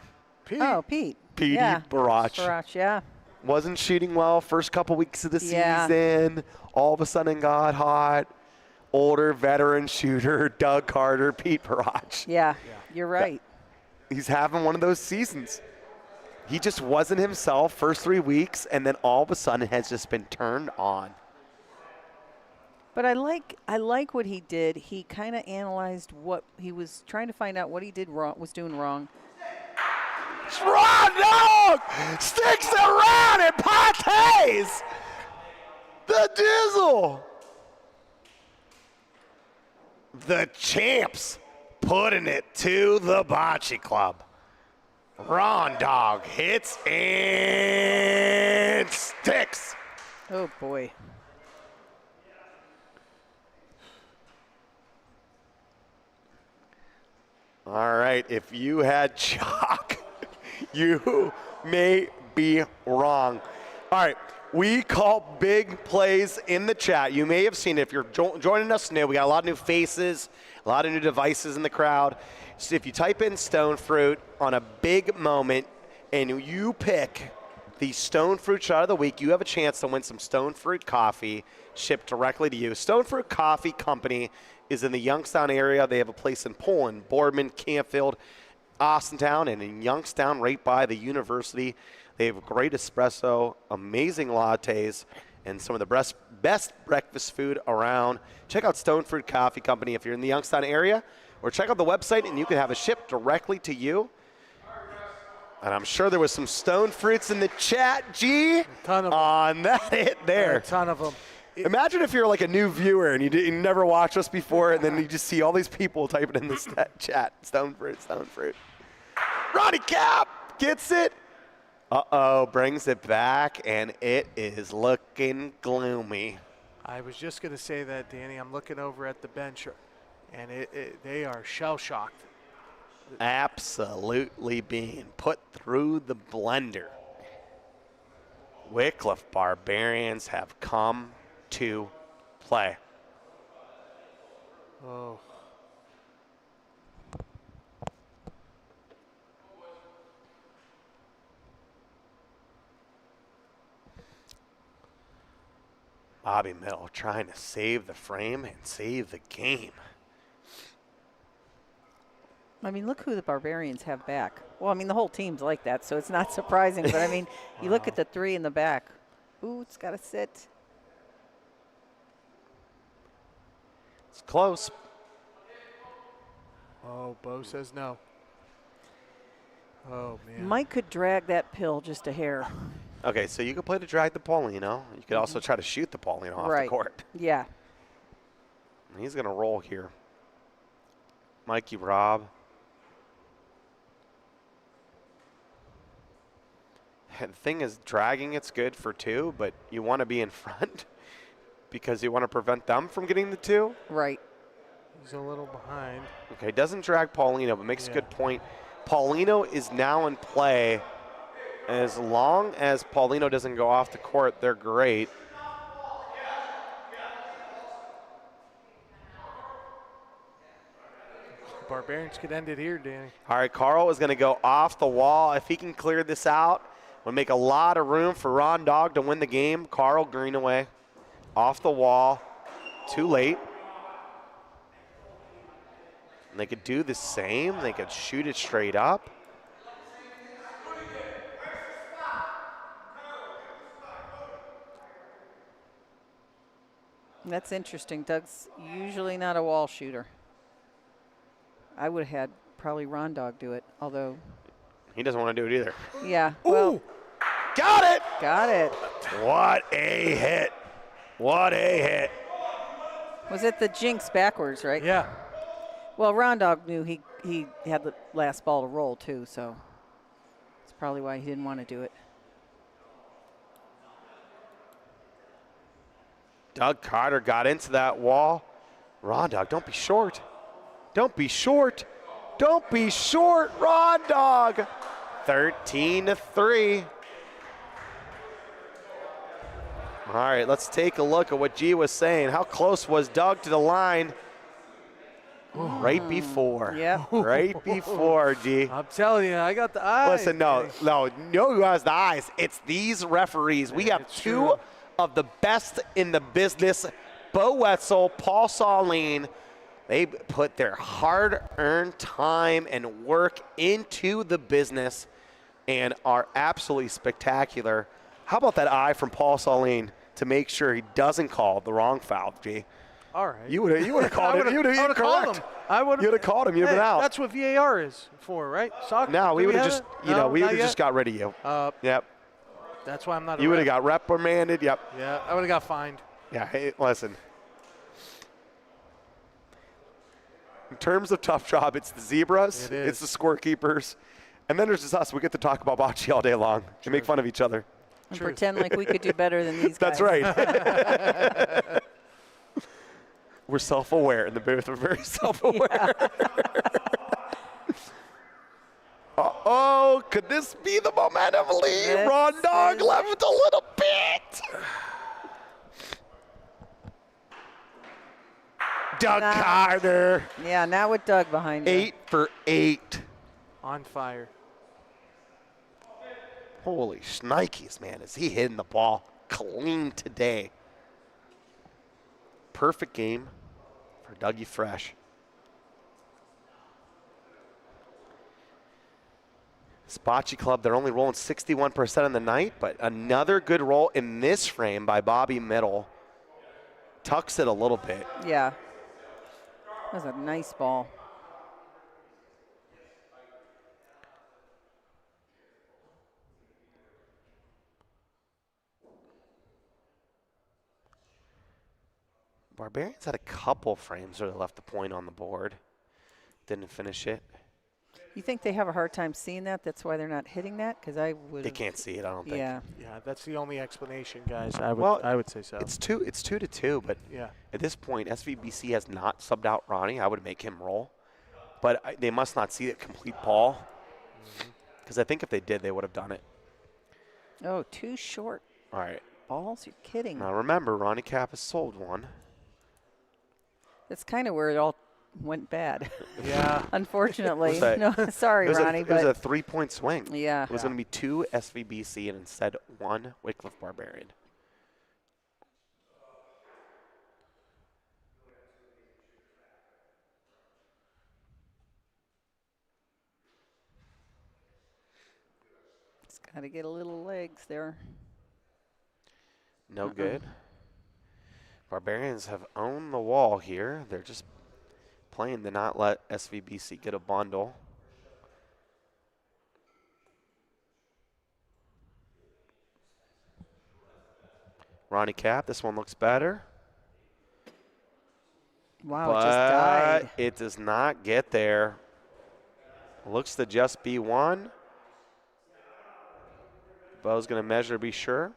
Pete. Oh, Pete. Petey Yeah. Barach. Barach, yeah. Wasn't shooting well first couple weeks of the Yeah. season. All of a sudden got hot. Older veteran shooter, Doug Carter, Pete Barach. Yeah, you're right. He's having one of those seasons. He just wasn't himself first 3 weeks, and then all of a sudden has just been turned on. But I like what he did. He kind of analyzed what he was trying to find out what he did wrong, was doing wrong. Raw dog sticks around and partays. The Dizzle. The champs putting it to the Bocce Club. Ron Dog hits and sticks. Oh, boy. All right, if you had chalk, you may be wrong. All right, we call big plays in the chat. You may have seen it. If you're joining us new, we got a lot of new faces, a lot of new devices in the crowd. So if you type in Stone Fruit on a big moment and you pick the Stone Fruit shot of the week, you have a chance to win some Stone Fruit coffee shipped directly to you. Stone Fruit Coffee Company is in the Youngstown area. They have a place in Poland, Boardman, Campfield, Austintown, and in Youngstown right by the university. They have great espresso, amazing lattes, and some of the best breakfast food around. Check out Stone Fruit Coffee Company if you're in the Youngstown area. or check out the website and you can have it shipped directly to you. And I'm sure there was some stone fruits in the chat, G, A ton of them. on that hit there. A ton of them. Imagine if you're like a new viewer and you never watched us before, and then you just see all these people typing in the chat, stone fruit, stone fruit. Ronnie Cap gets it. Uh-oh, brings it back, and it is looking gloomy. I was just going to say that, Danny. I'm looking over at the bench, and they are shell-shocked. Absolutely being put through the blender. Wickliffe Barbarians have come to play. Oh. Bobby Middle trying to save the frame and save the game. I mean, look who the Barbarians have back. Well, I mean, the whole team's like that, so it's not surprising. But, I mean, you look at the three in the back. Ooh, it's got to sit. It's close. Oh, Bo says no. Oh, man. Mike could drag that pill just a hair. Okay, so you could play to drag the Paulino. You could also try to shoot the Paulino off the court. Yeah. And he's going to roll here. Mikey Robb. The thing is, dragging it's good for two, but you want to be in front because you want to prevent them from getting the two. Right. He's a little behind. Okay, doesn't drag Paulino, but makes a good point. Paulino is now in play. As long as Paulino doesn't go off the court, they're great. Barbarians could end it here, Danny. All right, Carl is going to go off the wall. If he can clear this out, would make a lot of room for Ron Dog to win the game. Carl Greenaway off the wall. Too late. And they could do the same. They could shoot it straight up. That's interesting. Doug's usually not a wall shooter. I would have had probably Ron Dog do it, although. He doesn't want to do it either. Yeah. Well, got it. Got it. What a hit. What a hit. Was it the jinx backwards, right? Yeah. Well, Ron Dog knew he had the last ball to roll, too, so that's probably why he didn't want to do it. Doug Carter got into that wall. Ron Dog, don't be short. Don't be short. Don't be short, Ron Dog. 13-3. All right, let's take a look at what G was saying. How close was Doug to the line? Right before. Yeah. Right before, G. I'm telling you, I got the eyes. Listen, no who has the eyes. It's these referees. We have it's two true. of the best in the business. Bo Wetzel, Paul Saline. They put their hard-earned time and work into the business and are absolutely spectacular. How about that eye from Paul Saline to make sure he doesn't call the wrong foul, G? All right. You would have called it. You would have called him. You'd have called him. You'd have been out. That's what VAR is for, right? Soccer. No, we Do would have have just, it? No, we would not have just yet? got rid of you. Yep. That's why I'm not. You would have got reprimanded. Yep. Yeah, I would have got fined. Yeah. Hey, listen. In terms of tough job, it's the zebras, It is. it's the scorekeepers, and then there's just us. We get to talk about bocce all day long and make fun of each other. And True. pretend like we could do better than these guys. That's right. We're self-aware in the booth. We're very self-aware. Uh-oh, could this be the momentum lead? This Ron Dog is- left a little bit. Doug Nah. Carter, Yeah, now with Doug behind you. 8 for 8. On fire. Holy shnikes, man, is he hitting the ball clean today. Perfect game for Dougie Fresh. Bocce Club, they're only rolling 61% in the night, but another good roll in this frame by Bobby Middle. Tucks it a little bit. Yeah. That was a nice ball. Barbarians had a couple frames where they left the point on the board. Didn't finish it. You think they have a hard time seeing that? That's why they're not hitting that? Because I would. They can't see it, I don't think. Yeah. Yeah, that's the only explanation, guys. I would say so. It's 2-2, but yeah. at this point, SVBC has not subbed out Ronnie. I would make him roll. But they must not see it complete ball. Because I think if they did, they would have done it. Oh, too short All right. balls? You're kidding. Now remember, Ronnie Cap has sold one. That's kind of where it all went bad. Yeah. Unfortunately. that? No, sorry, Ronnie. It was but a 3-point swing. yeah. It was going to be 2 SVBC and instead 1 Wickliffe Barbarian. It's got to get a little legs there. No good. Barbarians have owned the wall here. They're just playing to not let SVBC get a bundle. Ronnie Cap, this one looks better. Wow, but it just died. it does not get there. Looks to just be 1. Bo's going to measure to be sure.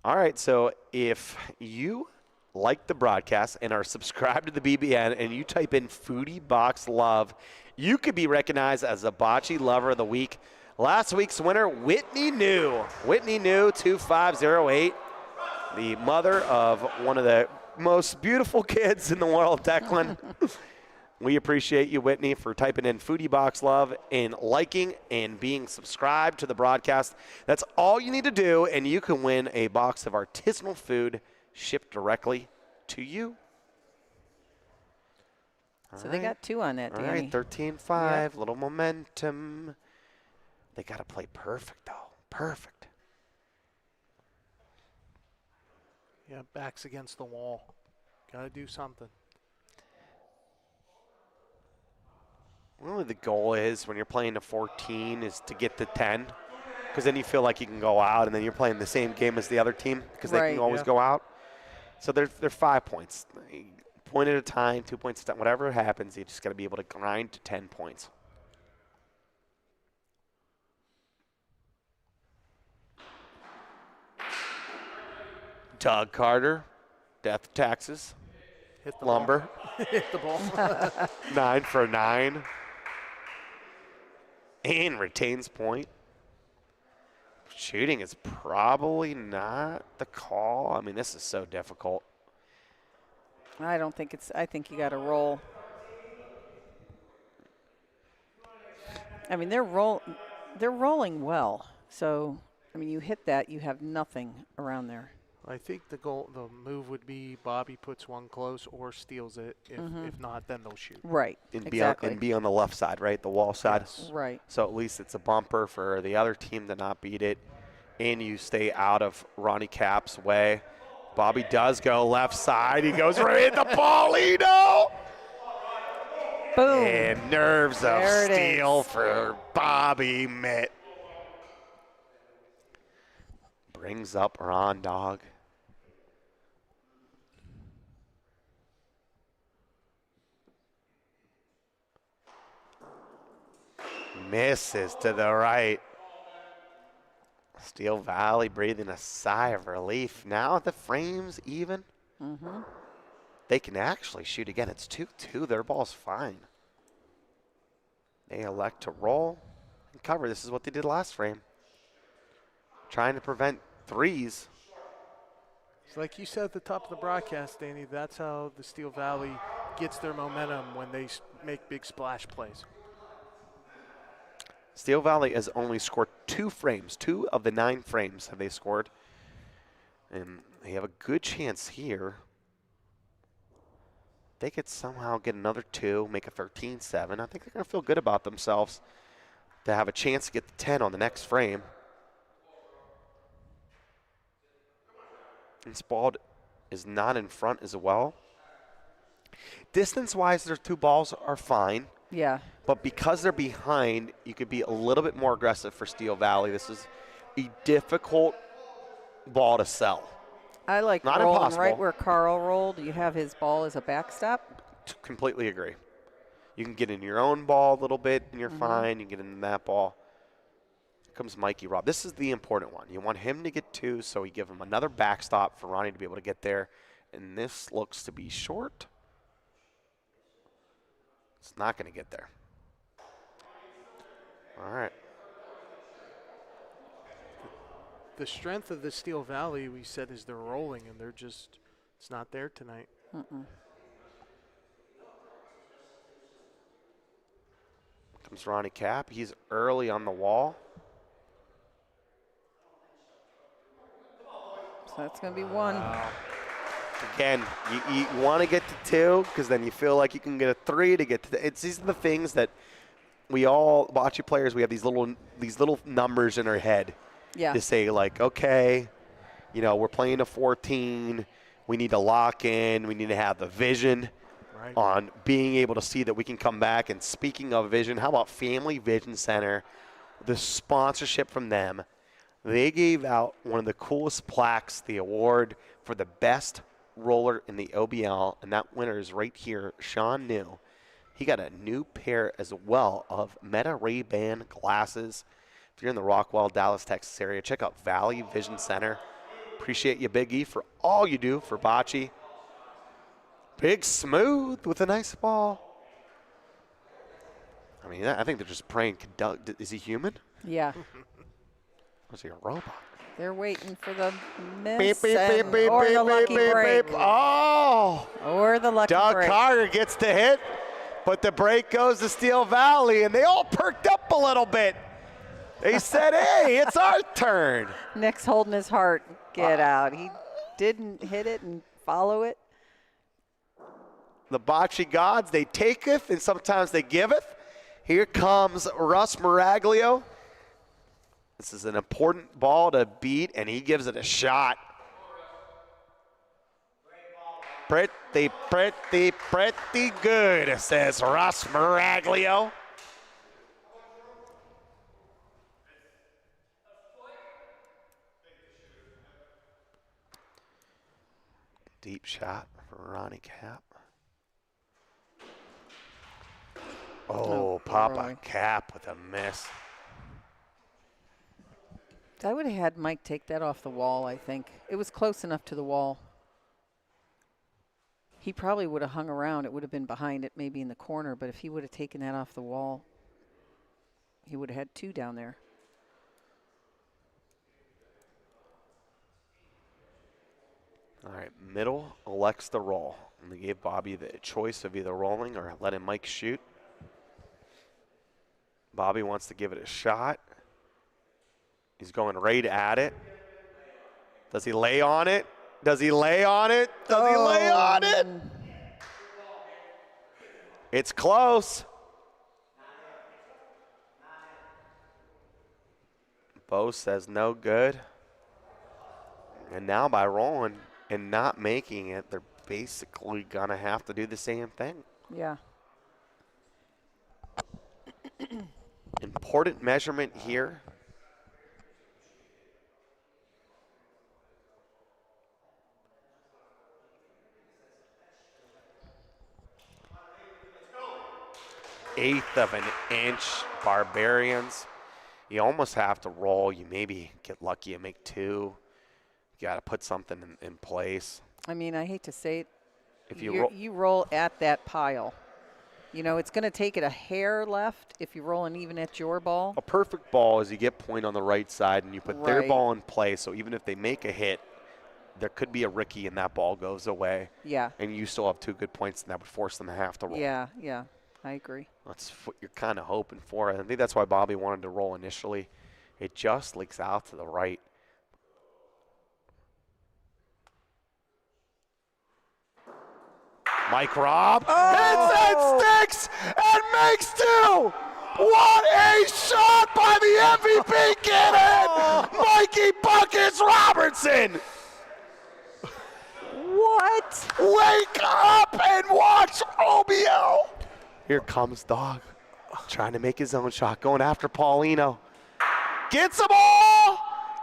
All right, so if you like the broadcast and are subscribed to the BBN and you type in Foodie Box Love, you could be recognized as the Bocce Lover of the Week. Last week's winner, Whitney New. Whitney New, 2508, the mother of one of the most beautiful kids in the world, Declan. We appreciate you, Whitney, for typing in Foodie Box Love and liking and being subscribed to the broadcast. That's all you need to do, and you can win a box of artisanal food shipped directly to you. So they got 2 on that, All Danny. right, 13-5, little momentum. They got to play perfect, though. Perfect. Yeah, backs against the wall. Got to do something. Really, the goal is when you're playing to 14 is to get to 10, because then you feel like you can go out, and then you're playing the same game as the other team because they can always go out. So they're 5 points. Point at a time, 2 points at a time. Whatever happens, you just got to be able to grind to 10 points. Doug Carter, death taxes, Hit the lumber, Ball. Hit the ball. 9 for 9, and retains point. Shooting is probably not the call. I mean, this is so difficult. I don't think it's. I think you got to roll. I mean, they're rolling well. So, I mean, you hit that, you have nothing around there. I think the move would be Bobby puts one close or steals it. If not, then they'll shoot. Right. And Exactly. be on the left side, right? The wall side. Yes. Right. So at least it's a bumper for the other team to not beat it. And you stay out of Ronnie Cap's way. Bobby does go left side. He goes right at the Paulino. Boom. And nerves of There it steel is. for Bobby Mitt. Brings up Ron Dog. Misses to the right. Steel Valley breathing a sigh of relief. Now the frame's even. They can actually shoot again. It's 2-2. Their ball's fine. They elect to roll and cover. This is what they did last frame. Trying to prevent threes. It's like you said at the top of the broadcast, Danny, that's how the Steel Valley gets their momentum when they make big splash plays. Steel Valley has only scored 2 frames. 2 of the 9 frames have they scored. And they have a good chance here. They could somehow get another 2, make a 13-7. I think they're going to feel good about themselves to have a chance to get the 10 on the next frame. And Spald is not in front as well. Distance-wise, their 2 balls are fine. Yeah. But because they're behind, you could be a little bit more aggressive for Steel Valley. This is a difficult ball to sell. I like Not rolling impossible. right where Carl rolled. You have his ball as a backstop. Completely agree. You can get in your own ball a little bit, and you're fine. You get in that ball. Here comes Mikey Robb. This is the important one. You want him to get 2, so you give him another backstop for Ronnie to be able to get there. And this looks to be short. It's not going to get there. All right. The strength of the Steel Valley, we said, is they're rolling, and they're just, it's not there tonight. Comes Ronnie Cap. He's early on the wall. So that's going to be 1. Again, you want to get to 2 because then you feel like you can get a 3 to get to these are the things that we all, bocce players, we have these little numbers in our head. Yeah. To say, like, okay, we're playing a 14. We need to lock in. We need to have the vision on being able to see that we can come back. And speaking of vision, how about Family Vision Center, the sponsorship from them? They gave out one of the coolest plaques, the award for the best roller in the OBL, and that winner is right here, Sean New. He got a new pair as well of Meta Ray-Ban glasses. If you're in the Rockwell, Dallas, Texas area, check out Valley Vision Center. Appreciate you, Big E, for all you do for bocce. Big Smooth with a nice ball. I mean, I think they're just praying. Is he human? Yeah. Or is he a robot? They're waiting for the miss Beep, beep, and- beep, beep, or beep, the lucky beep, break. beep. Oh! Or the lucky Doug break. Carter gets the hit, but the break goes to Steel Valley, and they all perked up a little bit. They said, hey, it's our turn. Nick's holding his heart. Get out. He didn't hit it and follow it. The bocce gods, they taketh and sometimes they giveth. Here comes Russ Miraglio. This is an important ball to beat, and he gives it a shot. Pretty, pretty, pretty good, says Russ Miraglio. Deep shot for Ronnie Cap. Oh, Papa boy. Cap with a miss. I would have had Mike take that off the wall, I think. It was close enough to the wall. He probably would have hung around. It would have been behind it, maybe in the corner, but if he would have taken that off the wall, he would have had 2 down there. All right, middle elects the roll. And they gave Bobby the choice of either rolling or letting Mike shoot. Bobby wants to give it a shot. He's going right at it. Does he lay on it? Does he lay on it? Does he lay on it? It's close. Bo says no good. And now by rolling and not making it, they're basically going to have to do the same thing. Yeah. Important measurement here. Eighth of an inch, Barbarians. You almost have to roll. You maybe get lucky and make 2. You got to put something in place. I mean, I hate to say it. If you You roll at that pile. You know, it's going to take it a hair left if you're rolling even at your ball. a perfect ball is you get point on the right side and you put their Right. ball in play. So even if they make a hit, there could be a Ricky and that ball goes away. Yeah. And you still have 2 good points, and that would force them to have to roll. Yeah, yeah. I agree. That's what you're kind of hoping for. I think that's why Bobby wanted to roll initially. It just leaks out to the right. Mike Robb hits and sticks and makes 2. What a shot by the MVP kid, Mikey Buckets Robertson. What? Wake up and watch OBL. Here comes Dog, trying to make his own shot, going after Paulino. Gets them all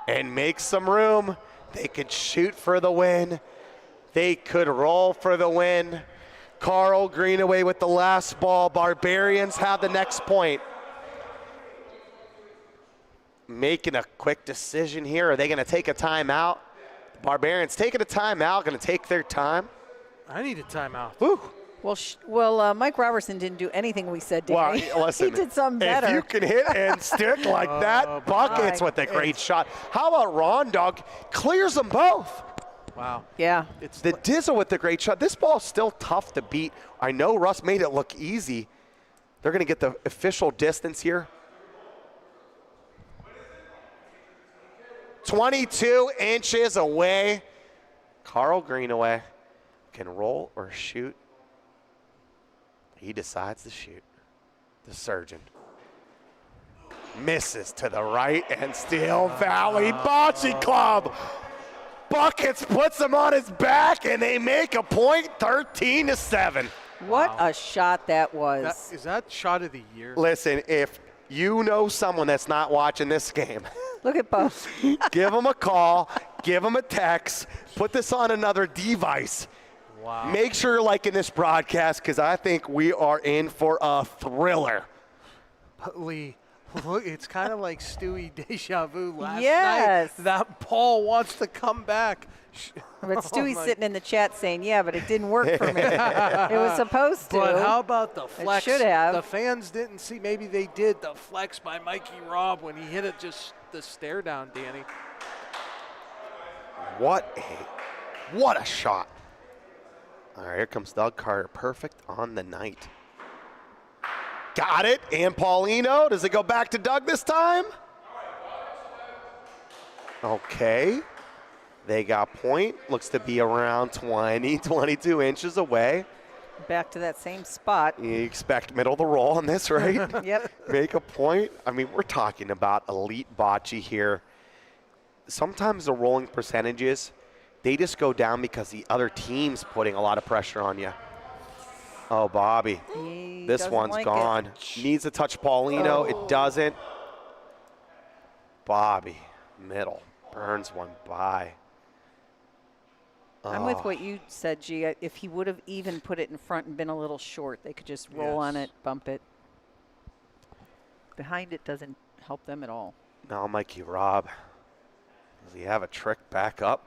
and makes some room. They could shoot for the win. They could roll for the win. Carl Greenaway with the last ball. Barbarians have the next point. Making a quick decision here. Are they going to take a timeout? Barbarians taking a timeout, going to take their time. I need a timeout. Woo. Well, Mike Robertson didn't do anything we said, Danny. Well, listen, he did something better. If you can hit and stick like that, buckets with a great shot. How about Rondog clears them both? Wow. Yeah. It's The Dizzle with the great shot. This ball's still tough to beat. I know Russ made it look easy. They're going to get the official distance here. 22 inches away. Carl Greenaway can roll or shoot. He decides to shoot. The surgeon. Misses to the right, and Steel Valley Bocce Club. Buckets puts him on his back, and they make a point, 13-7. What a shot that was. Is that shot of the year? Listen, if you know someone that's not watching this game, Look at both. give them a call, give them a text, put this on another device. Wow. Make sure you're liking this broadcast, because I think we are in for a thriller. But Lee, look, it's kind of like Stewie deja vu last Yes. night. That Paul wants to come back. But Stewie's my- sitting in the chat saying, yeah, but it didn't work for me. It was supposed to. But how about the flex? should have. The fans didn't see. Maybe they did. The flex by Mikey Robb when he hit it, just the stare down, Danny. What a shot. All right, here comes Doug Carter. Perfect on the night. Got it. And Paulino. Does it go back to Doug this time? Okay. They got point. Looks to be around 20, 22 inches away. Back to that same spot. You expect middle of the roll on this, right? Yep. Make a point. I mean, we're talking about elite bocce here. Sometimes the rolling percentages, they just go down because the other team's putting a lot of pressure on you. Oh, Bobby. He This doesn't one's like gone. it. Needs to touch Paulino. It doesn't. Bobby, middle. Burns one by. I'm with what you said, G. If he would have even put it in front and been a little short, they could just roll on Yes. it, bump it. Behind it doesn't help them at all. Now Mikey Robb. Does he have a trick back up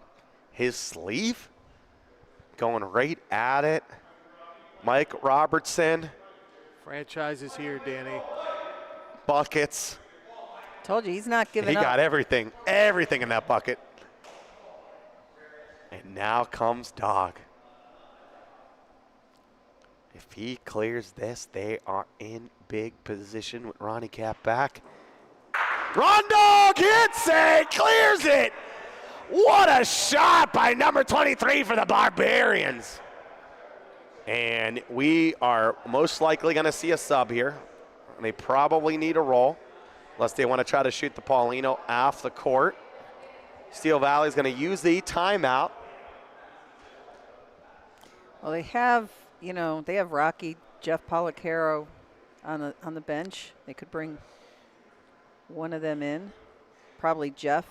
his sleeve? Going right at it. Mike Robertson. Franchise is here, Danny. Buckets. Told you, he's not giving He up. got everything in that bucket. And now comes Dog. If he clears this, they are in big position with Ronnie Cap back. Rondog hits it, clears it. What a shot by number 23 for the Barbarians. And we are most likely going to see a sub here. They probably need a roll, unless they want to try to shoot the Paulino off the court. Steel Valley is going to use the timeout. Well, they have, they have Rocky, Jeff Policaro on the bench. They could bring one of them in, probably Jeff.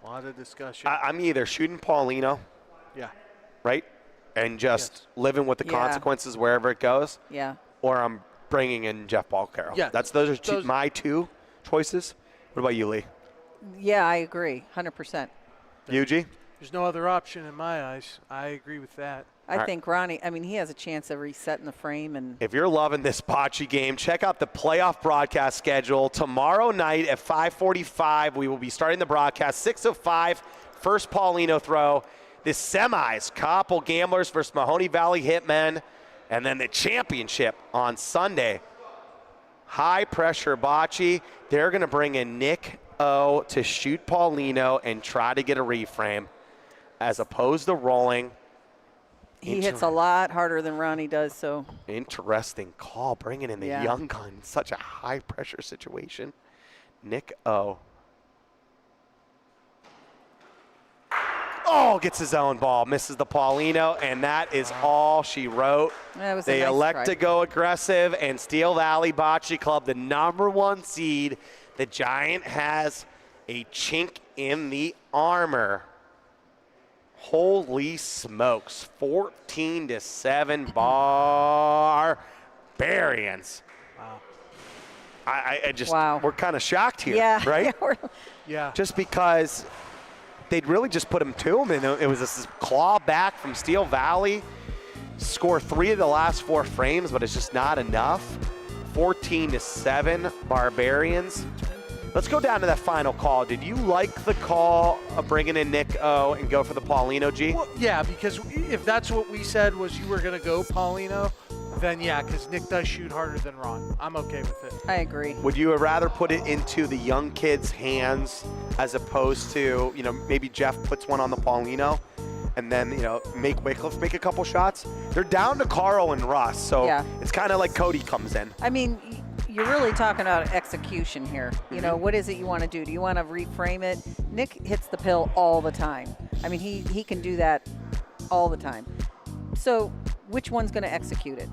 A lot of discussion. I'm either shooting Paulino, yeah. right, and just living with the Yeah. consequences wherever it goes, Yeah. or I'm bringing in Jeff Policaro. Yeah, Those are my two choices. What about you, Lee? Yeah, I agree, 100%. Yuji? There's no other option in my eyes. I agree with that. I All right. think Ronnie, he has a chance of resetting the frame. And If you're loving this bocce game, check out the playoff broadcast schedule. Tomorrow night at 5:45, we will be starting the broadcast. 6:05, first Paulino throw. The semis, Koppel Gamblers versus Mahoney Valley Hitmen, and then the championship on Sunday. High pressure bocce. They're going to bring in Nick O to shoot Paulino and try to get a reframe, as opposed to rolling. he hits a lot harder than Ronnie does. So Interesting call, bringing in the Yeah. young gun. Such a high pressure situation. Nick O. Oh, gets his own ball, misses the Paulino, and that is all she wrote. that was a They nice elect try. to go aggressive, and Steel Valley Bocce Club, the #1 seed, The Giant has a chink in the armor. Holy smokes. 14-7 Barbarians. Wow. I just, Wow. we're kind of shocked here, Yeah. right? Yeah. Just because they'd really just put him to him, and it was this claw back from Steel Valley. Score 3 of the last 4 frames, but it's just not enough. 14-7 Barbarians. Let's go down to that final call. Did you like the call of bringing in Nick O and go for the Paulino, G? Well, yeah, because if that's what we said was you were going to go Paulino, then yeah, because Nick does shoot harder than Ron. I'm okay with it. I agree. Would you rather put it into the young kids' hands as opposed to, maybe Jeff puts one on the Paulino and then, make Wickliffe make a couple shots? They're down to Carl and Russ, so Yeah. it's kind of like Cody comes in. I mean, you're really talking about execution here. What is it you want to do? Do you want to reframe it? Nick hits the pill all the time. I mean, he can do that all the time. So which one's going to execute it,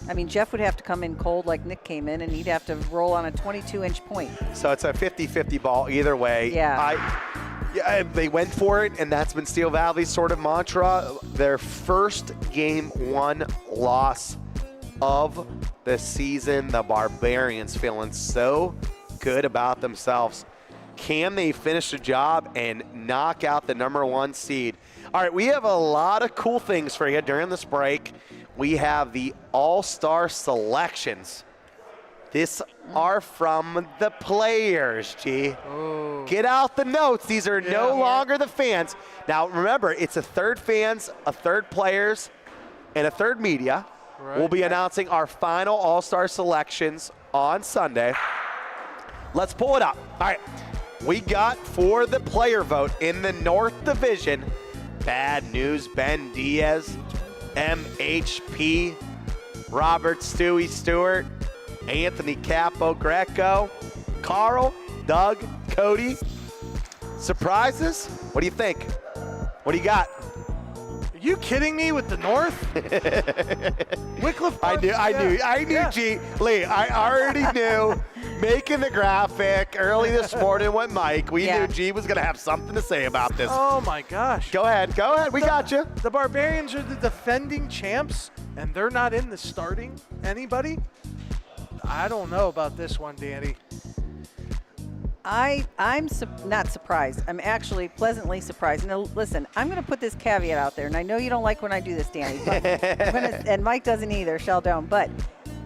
I mean, Jeff would have to come in cold like Nick came in, and he'd have to roll on a 22-inch point. So it's a 50-50 ball either way. Yeah. They went for it, and that's been Steel Valley's sort of mantra. Their first game 1 loss of the season. The Barbarians feeling so good about themselves. Can they finish the job and knock out the #1 seed? All right, we have a lot of cool things for you during this break. We have the All-Star selections. This are from the players, G. Oh. Get out the notes. These are no longer the fans. Now, remember, it's a third fans, a third players, and a third media. Right. We'll be announcing our final All-Star selections on Sunday. Let's pull it up. All right. We got for the player vote in the North Division, Bad News Ben Diaz, MHP, Robert Stewie Stewart, Anthony Capo Greco, Carl, Doug, Cody. Surprises? What do you think? What do you got? Are you kidding me with the North? Wickliffe. I knew, Yeah. G. Lee, I already knew. Making the graphic early this morning with Mike, we knew G was going to have something to say about this. Oh my gosh. Go ahead. We got you. The Barbarians are the defending champs, and they're not in the starting. Anybody? I don't know about this one, Danny. I'm not surprised. I'm actually pleasantly surprised. Now, listen, I'm going to put this caveat out there, and I know you don't like when I do this, Danny, but and Mike doesn't either, Sheldon, but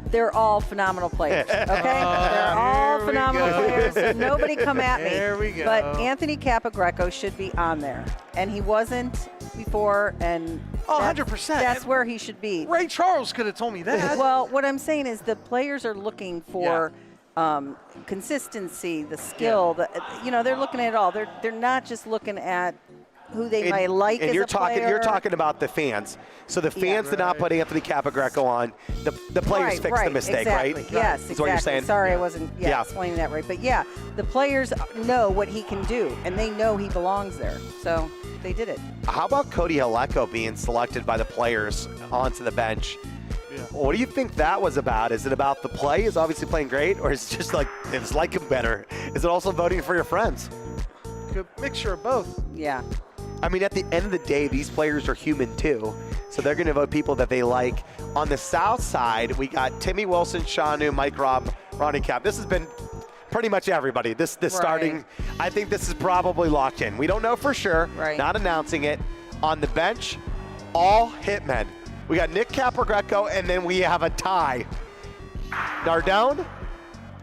they're all phenomenal players, okay? They're all phenomenal players, so nobody come at me. There we go. But Anthony Capogreco should be on there, and he wasn't before, and 100%. That's where he should be. Ray Charles could have told me that. Well, what I'm saying is the players are looking for consistency, the skill. They're looking at it all. They're not just looking at who they might like as a player. You're talking about the fans. So the fans did not put Anthony Capogreco on. The players fixed the mistake, exactly. right? Yes, Is what you're saying? Sorry, I wasn't explaining that right. But the players know what he can do, and they know he belongs there. So they did it. How about Cody Haleko being selected by the players onto the bench? Yeah. What do you think that was about? Is it about the play? Is obviously playing great, or is it just like it's like him better? Is it also voting for your friends? Good mixture of both. Yeah. I mean, at the end of the day, these players are human too, so they're going to vote people that they like. On the south side, we got Timmy Wilson, Shanu, Mike Robb, Ronnie Cap. This has been pretty much everybody. This starting, I think this is probably locked in. We don't know for sure. Right. Not announcing it. On the bench, all hitmen. We got Nick Capogreco, and then we have a tie. Nardone,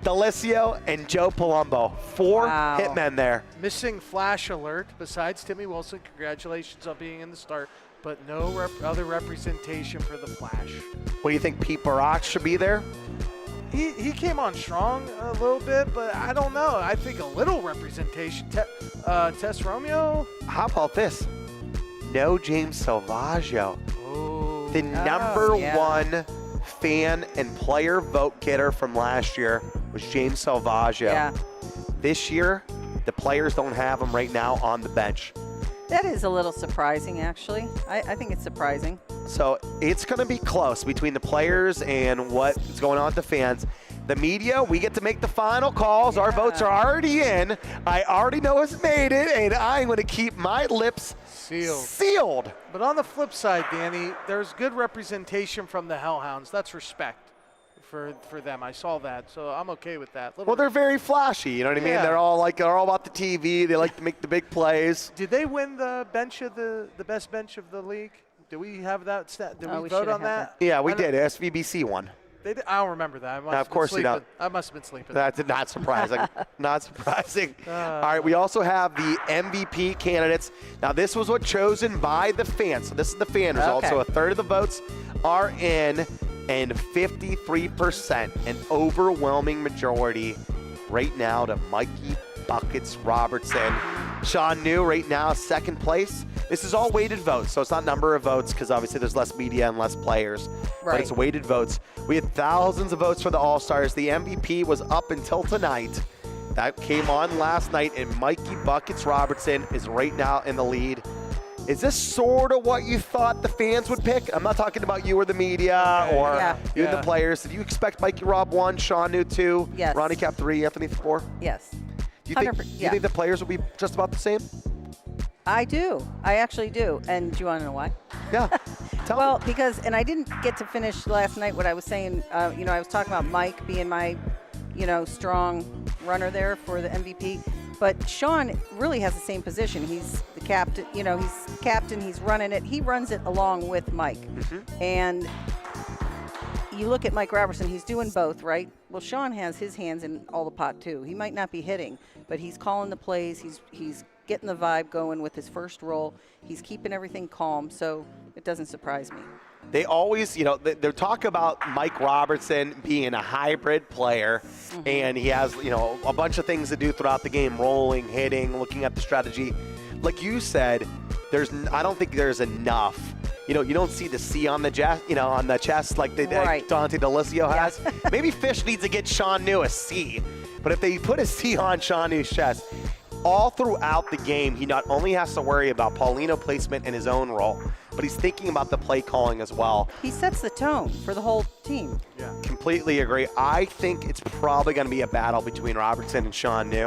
D'Alessio, and Joe Palumbo. 4 hitmen there. Missing flash alert besides Timmy Wilson. Congratulations on being in the start, but no other representation for the flash. What do you think, Pete Barak should be there? He came on strong a little bit, but I don't know. I think a little representation. Tess Romeo. How about this? No James Salvaggio. Oh. The number 1 fan and player vote getter from last year was James Salvaggio. Yeah. This year, the players don't have him right now on the bench. That is a little surprising, actually. I think it's surprising. So it's going to be close between the players and what's going on with the fans. The media, we get to make the final calls. Our votes are already in. I already know it's made it, and I'm going to keep my lips sealed. But on the flip side, Danny, there's good representation from the Hellhounds. That's respect for them. I saw that, so I'm okay with that. Well, they're very flashy. You know what I mean? They're all about the TV. They like to make the big plays. Did they win the bench of the best bench of the league? Do we have that stat? Did we vote on that? Yeah, we did. SVBC won. They did. I don't remember that. Of course you don't. I must have been sleeping. That's not surprising. Not surprising. All right, we also have the MVP candidates. Now, this was what chosen by the fans. So this is the fan result. So a third of the votes are in, and 53%, an overwhelming majority right now to Mikey Buckets Robertson. Sean New right now, second place. This is all weighted votes, so it's not number of votes because obviously there's less media and less players. But it's weighted votes. We had thousands of votes for the All-Stars. The MVP was up until tonight. That came on last night, and Mikey Buckets Robertson is right now in the lead. Is this sort of what you thought the fans would pick? I'm not talking about you or the media or you and the players. Did you expect Mikey Rob 1, Sean New 2, Yes. Ronnie Cap 3, Anthony 4? Yes. Do you think the players will be just about the same? I do. I actually do. And do you want to know why? Yeah. Well, because, and I didn't get to finish last night what I was saying. I was talking about Mike being my, strong runner there for the MVP. But Sean really has the same position. He's the captain. He's captain. He's running it. He runs it along with Mike. Mm-hmm. And you look at Mike Robertson, he's doing both, right? Well, Sean has his hands in all the pot, too. He might not be hitting, but he's calling the plays. He's getting the vibe going with his first roll. He's keeping everything calm, so it doesn't surprise me. They always, they talk about Mike Robertson being a hybrid player, and he has, a bunch of things to do throughout the game, rolling, hitting, looking at the strategy. Like you said, I don't think there's enough. You don't see the C on the chest like Dante DeLisio has. Maybe Fish needs to get Sean New a C, but if they put a C on Sean New's chest, all throughout the game, he not only has to worry about Paulino placement in his own role, but he's thinking about the play calling as well. He sets the tone for the whole team. Yeah. Completely agree. I think it's probably going to be a battle between Robertson and Sean New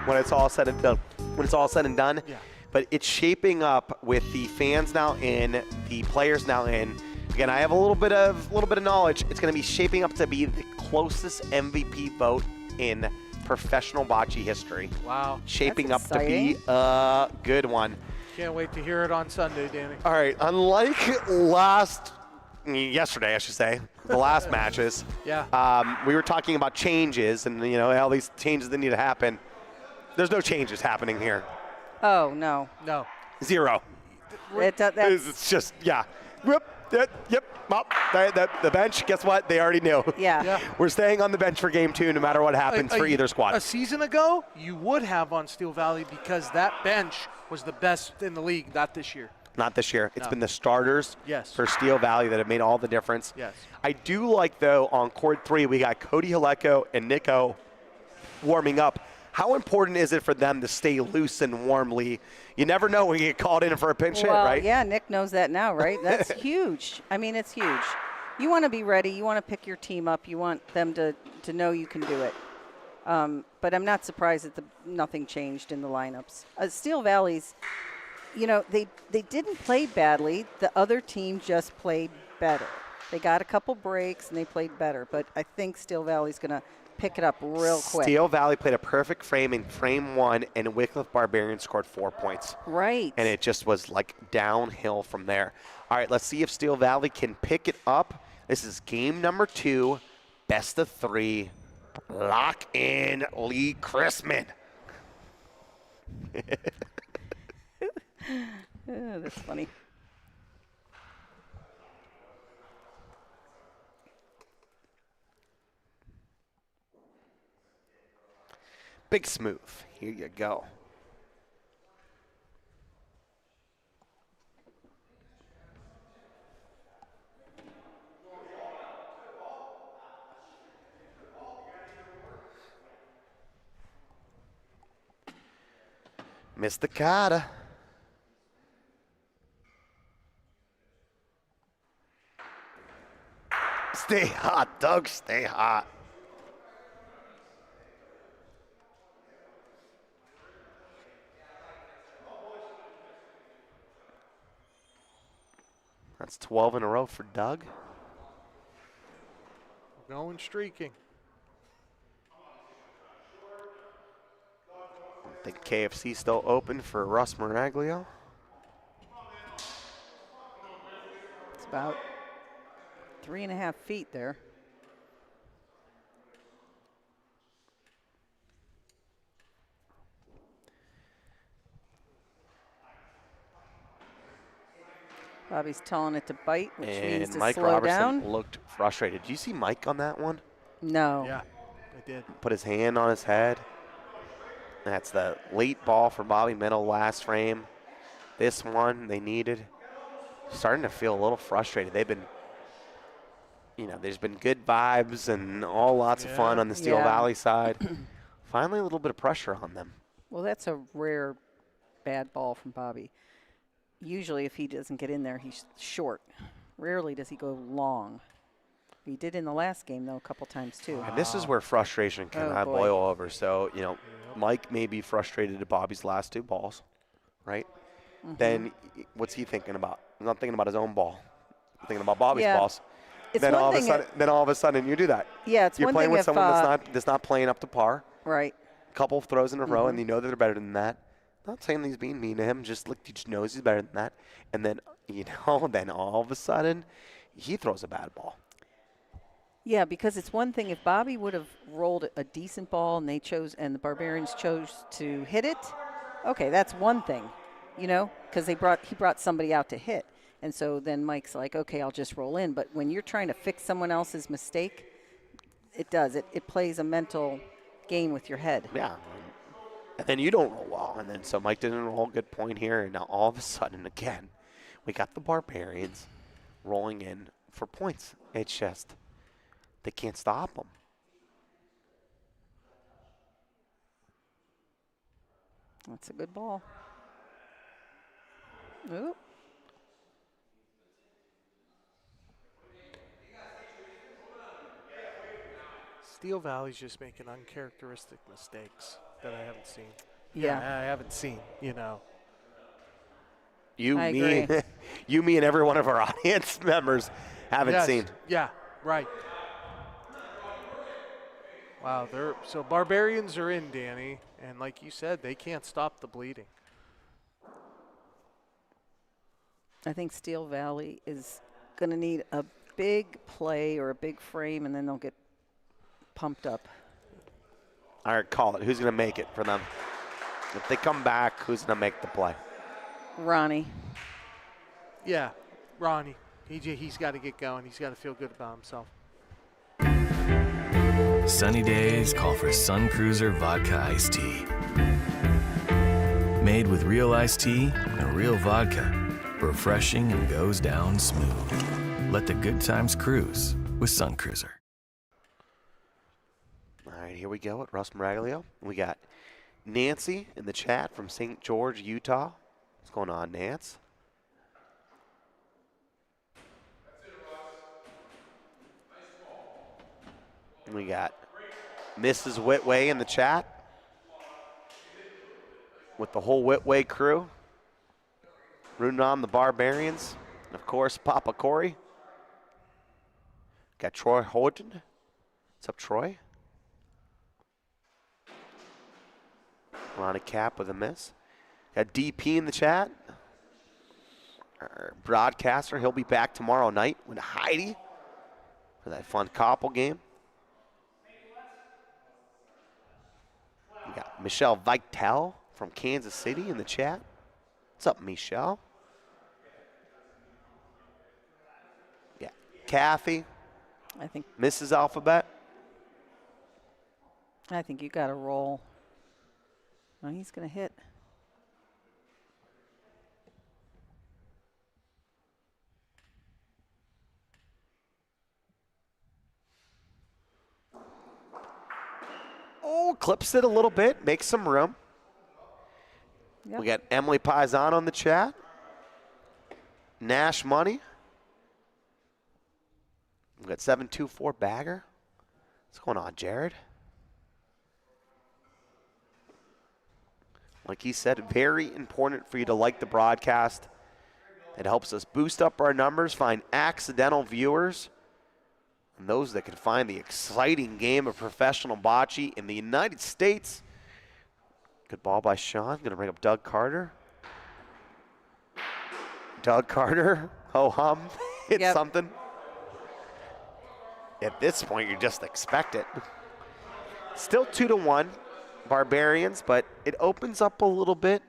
when it's all said and done. Yeah. But it's shaping up with the fans now in, the players now in. Again, I have a little bit of knowledge. It's going to be shaping up to be the closest MVP vote in professional bocce history. Wow. Shaping up to be a good one. Can't wait to hear it on Sunday, Danny. All right. Unlike yesterday, I should say, the last matches, we were talking about changes and, all these changes that need to happen. There's no changes happening here. Oh, no. No. Zero. It's just, Yep. The bench, guess what? They already knew. Yeah. We're staying on the bench for game 2 no matter what happens for either squad. A season ago, you would have on Steel Valley because that bench was the best in the league, not this year. Not this year. It's been the starters for Steel Valley that have made all the difference. Yes. I do like, though, on court 3, we got Cody Haleko and Nico warming up. How important is it for them to stay loose and warmly? You never know when you get called in for a pinch hit, right? Yeah, Nick knows that now, right? That's huge. I mean, it's huge. You want to be ready. You want to pick your team up. You want them to know you can do it. But I'm not surprised that nothing changed in the lineups. Steel Valley's, they didn't play badly. The other team just played better. They got a couple breaks and they played better. But I think Steel Valley's going to pick it up real quick. Steel Valley played a perfect frame in frame 1, and Wickliffe Barbarians scored 4 points. Right. And it just was like downhill from there. All right, let's see if Steel Valley can pick it up. This is game number 2, best of 3. Lock in Lee Chrisman. That's funny. Big Smooth. Here you go. Missed the kata. Stay hot, Doug. Stay hot. That's 12 in a row for Doug. We're going streaking. I think KFC still open for Russ Miraglio. It's about 3.5 feet there. Bobby's telling it to bite, which means And to Mike slow Robertson down. looked frustrated. Did you see Mike on that one? No. Yeah, I did. Put his hand on his head. That's the late ball for Bobby Middle last frame. This one they needed. Starting to feel a little frustrated. They've been, there's been good vibes and all lots of fun on the Steel Valley side. Finally, a little bit of pressure on them. Well, that's a rare bad ball from Bobby. Usually, if he doesn't get in there, he's short. Rarely does he go long. He did in the last game, though, a couple times, too. And this is where frustration can boil over. So, Mike may be frustrated at Bobby's last two balls, right? Then what's he thinking about? He's not thinking about his own ball. He's thinking about Bobby's balls. It's Then one all thing of a sudden you do that. Yeah, it's You're one playing thing with if, someone that's not playing up to par. Right. Couple of throws in a row, and you know that they're better than that. Not saying that he's being mean to him, he just knows he's better than that. And then, then all of a sudden, he throws a bad ball. Yeah, because it's one thing if Bobby would have rolled a decent ball and the Barbarians chose to hit it. Okay, that's one thing, because he brought somebody out to hit. And so then Mike's like, okay, I'll just roll in. But when you're trying to fix someone else's mistake, it does. It plays a mental game with your head. Yeah. And then you don't roll well. And then so Mike didn't roll. Good point here. And now all of a sudden, again, we got the Barbarians rolling in for points. It's just, they can't stop them. That's a good ball. Ooh. Steel Valley's just making uncharacteristic mistakes that I haven't seen. Yeah. I haven't seen, You, I me, agree. you, me, and every one of our audience members haven't seen. Yeah, right. Wow, so Barbarians are in, Danny, and like you said, they can't stop the bleeding. I think Steel Valley is going to need a big play or a big frame, and then they'll get pumped up. All right, call it. Who's going to make it for them? If they come back, who's going to make the play? Ronnie. Yeah, Ronnie. He's got to get going. He's got to feel good about himself. Sunny days call for Sun Cruiser Vodka Iced Tea. Made with real iced tea and real vodka. Refreshing and goes down smooth. Let the good times cruise with Sun Cruiser. All right, here we go at Russ Miraglio. We got Nancy in the chat from St. George, Utah. What's going on, Nance? And we got Mrs. Whitway in the chat with the whole Whitway crew rooting on the Barbarians. And of course, Papa Corey. Got Troy Horton. What's up, Troy? Ronnie Cap with a miss. Got DP in the chat. Our broadcaster, he'll be back tomorrow night with Heidi for that fun Koppel game. We got Michelle Vitale from Kansas City in the chat. What's up, Michelle? Yeah, Kathy. I think Mrs. Alphabet. you got to roll. Oh, he's going to hit. Oh, clips it a little bit, makes some room. Yep. We got Emily Paisan on the chat. Nash Money. We got 724 Bagger. What's going on, Jared? Like he said, very important for you to like the broadcast It helps us boost up our numbers, find accidental viewers, and those that can find the exciting game of professional bocce in the United States. Good ball by Sean. Going to bring up Doug Carter. Doug Carter, ho-hum, hit something. At this point, you just expect it. Still 2-1, Barbarians, but it opens up a little bit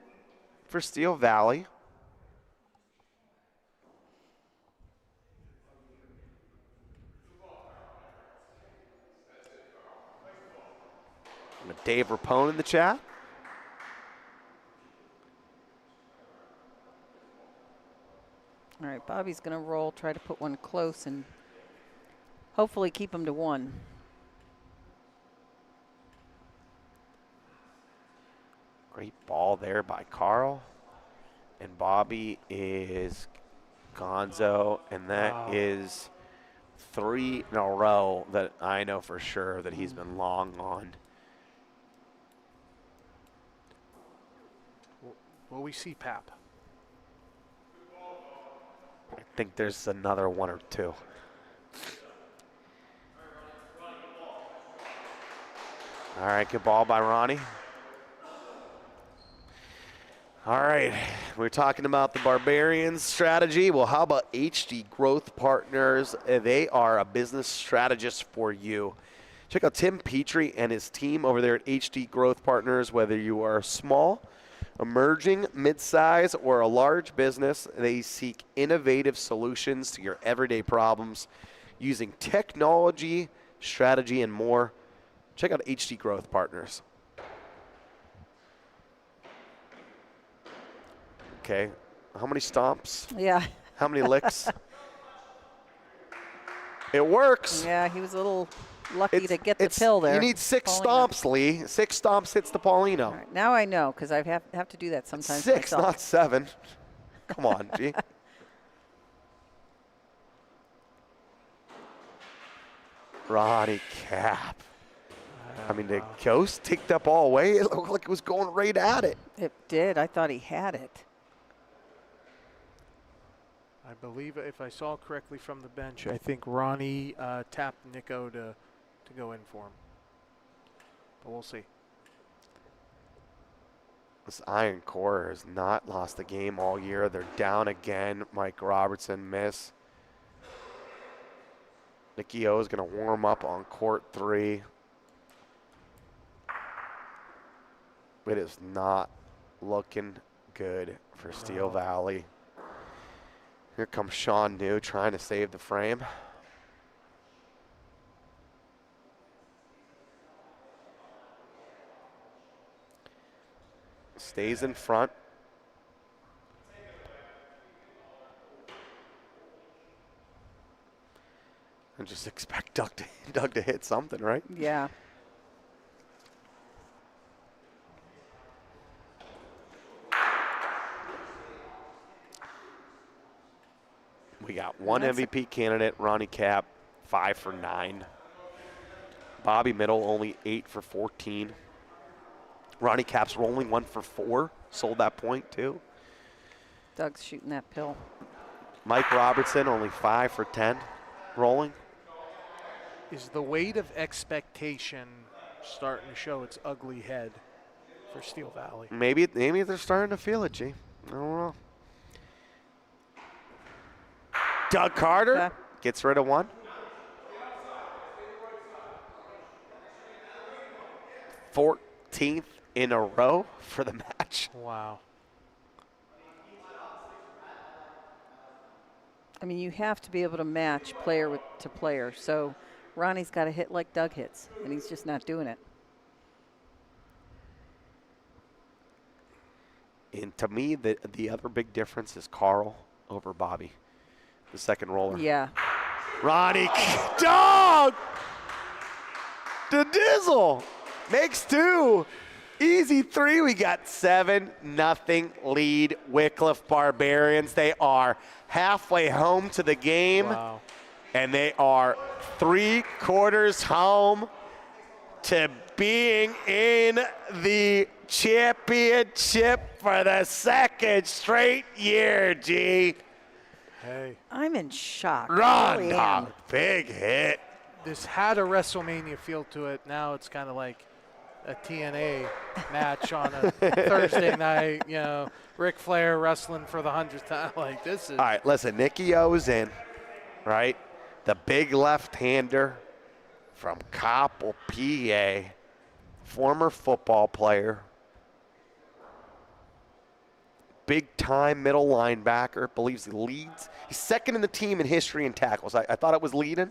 for Steel Valley. Dave Rapone in the chat. All right, Bobby's going to roll, try to put one close, and hopefully keep him to 1. Great ball there by Carl. And Bobby is Gonzo, and that is 3 in a row that I know for sure that he's been long on. Will we see Pap? I think there's another 1 or 2. All right, good ball by Ronnie. All right, we're talking about the Barbarians strategy. Well, how about HD Growth Partners? They are a business strategist for you. Check out Tim Petrie and his team over there at HD Growth Partners. Whether you are small, emerging, mid-size, or a large business, they seek innovative solutions to your everyday problems using technology, strategy, and more. Check out HD Growth Partners. Okay, how many stomps? Yeah. How many licks? It works. Yeah, he was a little lucky to get the pill there. You need 6 Paulino. stomps, Lee. 6 stomps hits the Paulino. All right, now I know, because I have to do that sometimes 6, myself. not 7. Come on, G. Ronnie Cap. I mean, the ghost ticked up all the way. It looked like it was going right at it. It did. I thought he had it. I believe, if I saw correctly from the bench, I think Ronnie tapped Nico to go in for him. But we'll see. This Iron Core has not lost a game all year. They're down again. Mike Robertson miss. Nicky O is going to warm up on court 3. It is not looking good for Steel Valley. Here comes Sean New trying to save the frame. Stays in front. And just expect Doug to hit something, right? Yeah. We got one MVP candidate, Ronnie Cap, 5 for 9. Bobby Middle, only 8 for 14. Ronnie Cap's rolling 1 for 4. Sold that point, too. Doug's shooting that pill. Mike Robertson, only 5 for 10. Rolling. Is the weight of expectation starting to show its ugly head for Steel Valley? Maybe they're starting to feel it, G. I don't know. Doug Carter gets rid of 1. Fourteenth in a row for the match. Wow. I mean, you have to be able to match player to player. So Ronnie's got to hit like Doug hits, and he's just not doing it. And to me, the other big difference is Carl over Bobby, the second roller. Yeah. Ronnie, dog! The Dizzle makes 2. Easy 3. We got 7-0 lead. Wickliffe Barbarians. They are halfway home to the game. Wow. And they are 3/4 home to being in the championship for the second straight year, G. Hey, I'm in shock. I Run, really am. dog. Big hit. this had a WrestleMania feel to it. Now it's kind of like a TNA match on a Thursday night. You know, Ric Flair wrestling for the 100th time. Like, this is. All right, listen, Nicky O's in, right? The big left-hander from Coppell, PA, former football player, big-time middle linebacker, believes he leads. He's second in the team in history in tackles. I thought it was leading,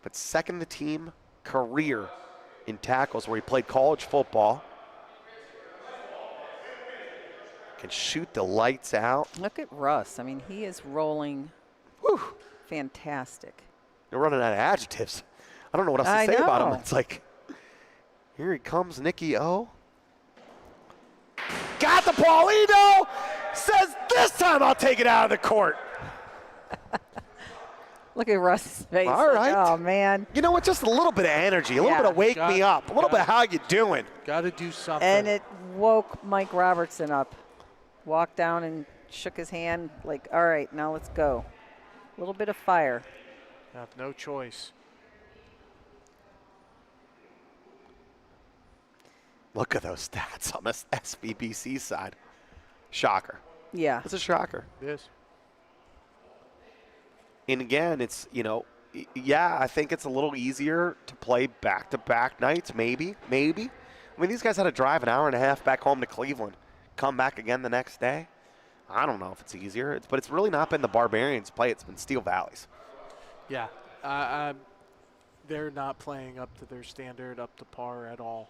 but second in the team career in tackles where he played college football. Can shoot the lights out. Look at Russ. I mean, he is rolling. Whew. Fantastic. They're running out of adjectives. I don't know what else to I say about him. know. It's like, here he comes, Nicky O. Got the Paulino. Says this time I'll take it out of the court. Look at Russ's face. All Like, right. oh, man. You know what? Just a little bit of energy, a little Yeah. bit of wake me up, a little bit of how you doing. Got to do something. And it woke Mike Robertson up. Walked down and shook his hand like, all right, now let's go. A little bit of fire. have no choice. Look at those stats on the SVBC side. Shocker. Yeah. It's a shocker. It is. And again, it's, you know, yeah, I think it's a little easier to play back-to-back nights, maybe. I mean, these guys had to drive an hour and a half back home to Cleveland, come back again the next day. I don't know if it's easier, but it's really not been the Barbarians' play. It's been Steel Valley's. Yeah. They're not playing up to their standard, up to par at all.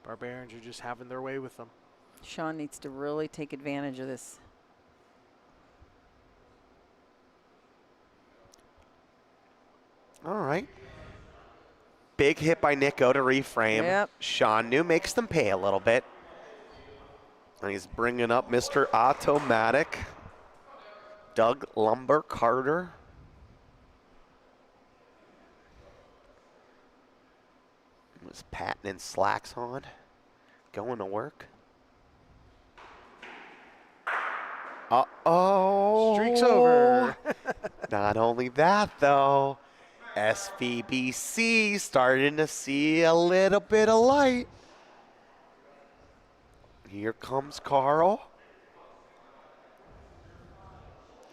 Barbarians are just having their way with them. Sean needs to really take advantage of this. All right. Big hit by Nico to reframe. Yep. Sean New makes them pay a little bit. And he's bringing up Mr. Automatic. Doug Lumber Carter. Was Patton in slacks on. Going to work. Uh-oh. Streak's over. Not only that, though. SVBC starting to see a little bit of light. Here comes Carl.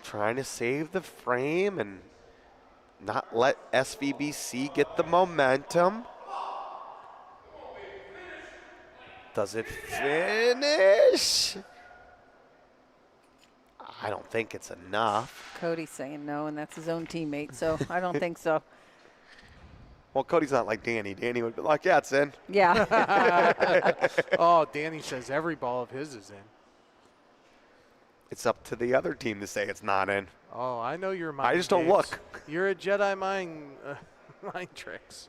Trying to save the frame and not let SVBC get the momentum. Does it finish? I don't think it's enough. Cody's saying no, and that's his own teammate, so I don't think so. Well, Cody's not like Danny. Danny would be like, yeah, it's in. Yeah. Oh, Danny says every ball of his is in. It's up to the other team to say it's not in. Oh, I know your mind I just don't games. look. You're a Jedi mind tricks.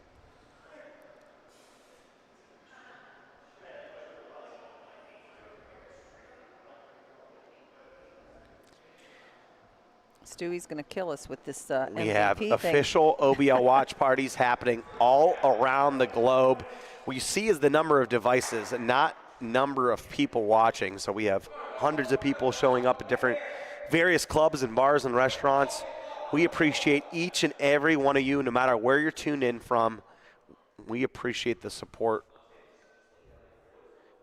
Stewie's going to kill us with this We MVP have thing. official OBL watch parties happening all around the globe. What you see is the number of devices and not number of people watching. So we have hundreds of people showing up at different various clubs and bars and restaurants. We appreciate each and every one of you, no matter where you're tuned in from. We appreciate the support.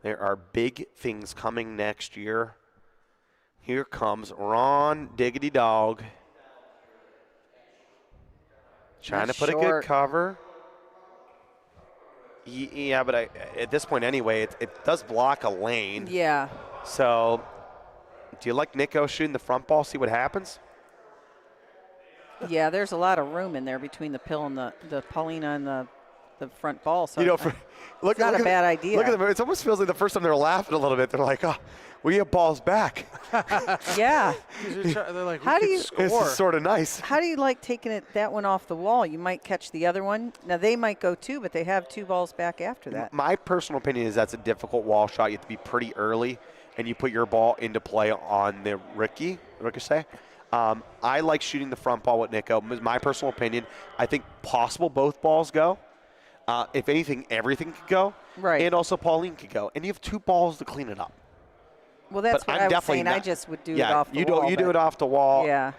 There are big things coming next year. Here comes Ron Diggity Dog. Trying That's to put a short. good cover. Yeah, but at this point anyway, it does block a lane. Yeah. So, do you like Nico shooting the front ball, see what happens? Yeah, there's a lot of room in there between the pill and the Paulina and the front ball. So You know, it's not a bad idea. Look at them. It almost feels like the first time they're laughing a little bit. They're like, oh, we have balls back. Yeah. They're like, How we do could you- score. This is sort of nice. How do you like taking that one off the wall? You might catch the other one. Now, they might go two, but they have two balls back after that. My personal opinion is that's a difficult wall shot. You have to be pretty early, and you put your ball into play on the ricochet. I like shooting the front ball with Nico. My personal opinion, I think possible both balls go. If anything, everything could go. Right. And also Pauline could go. And you have two balls to clean it up. Well, that's But what I'm I was definitely saying. not- I just would do yeah, it off the you wall. do it but- off the wall. Yeah.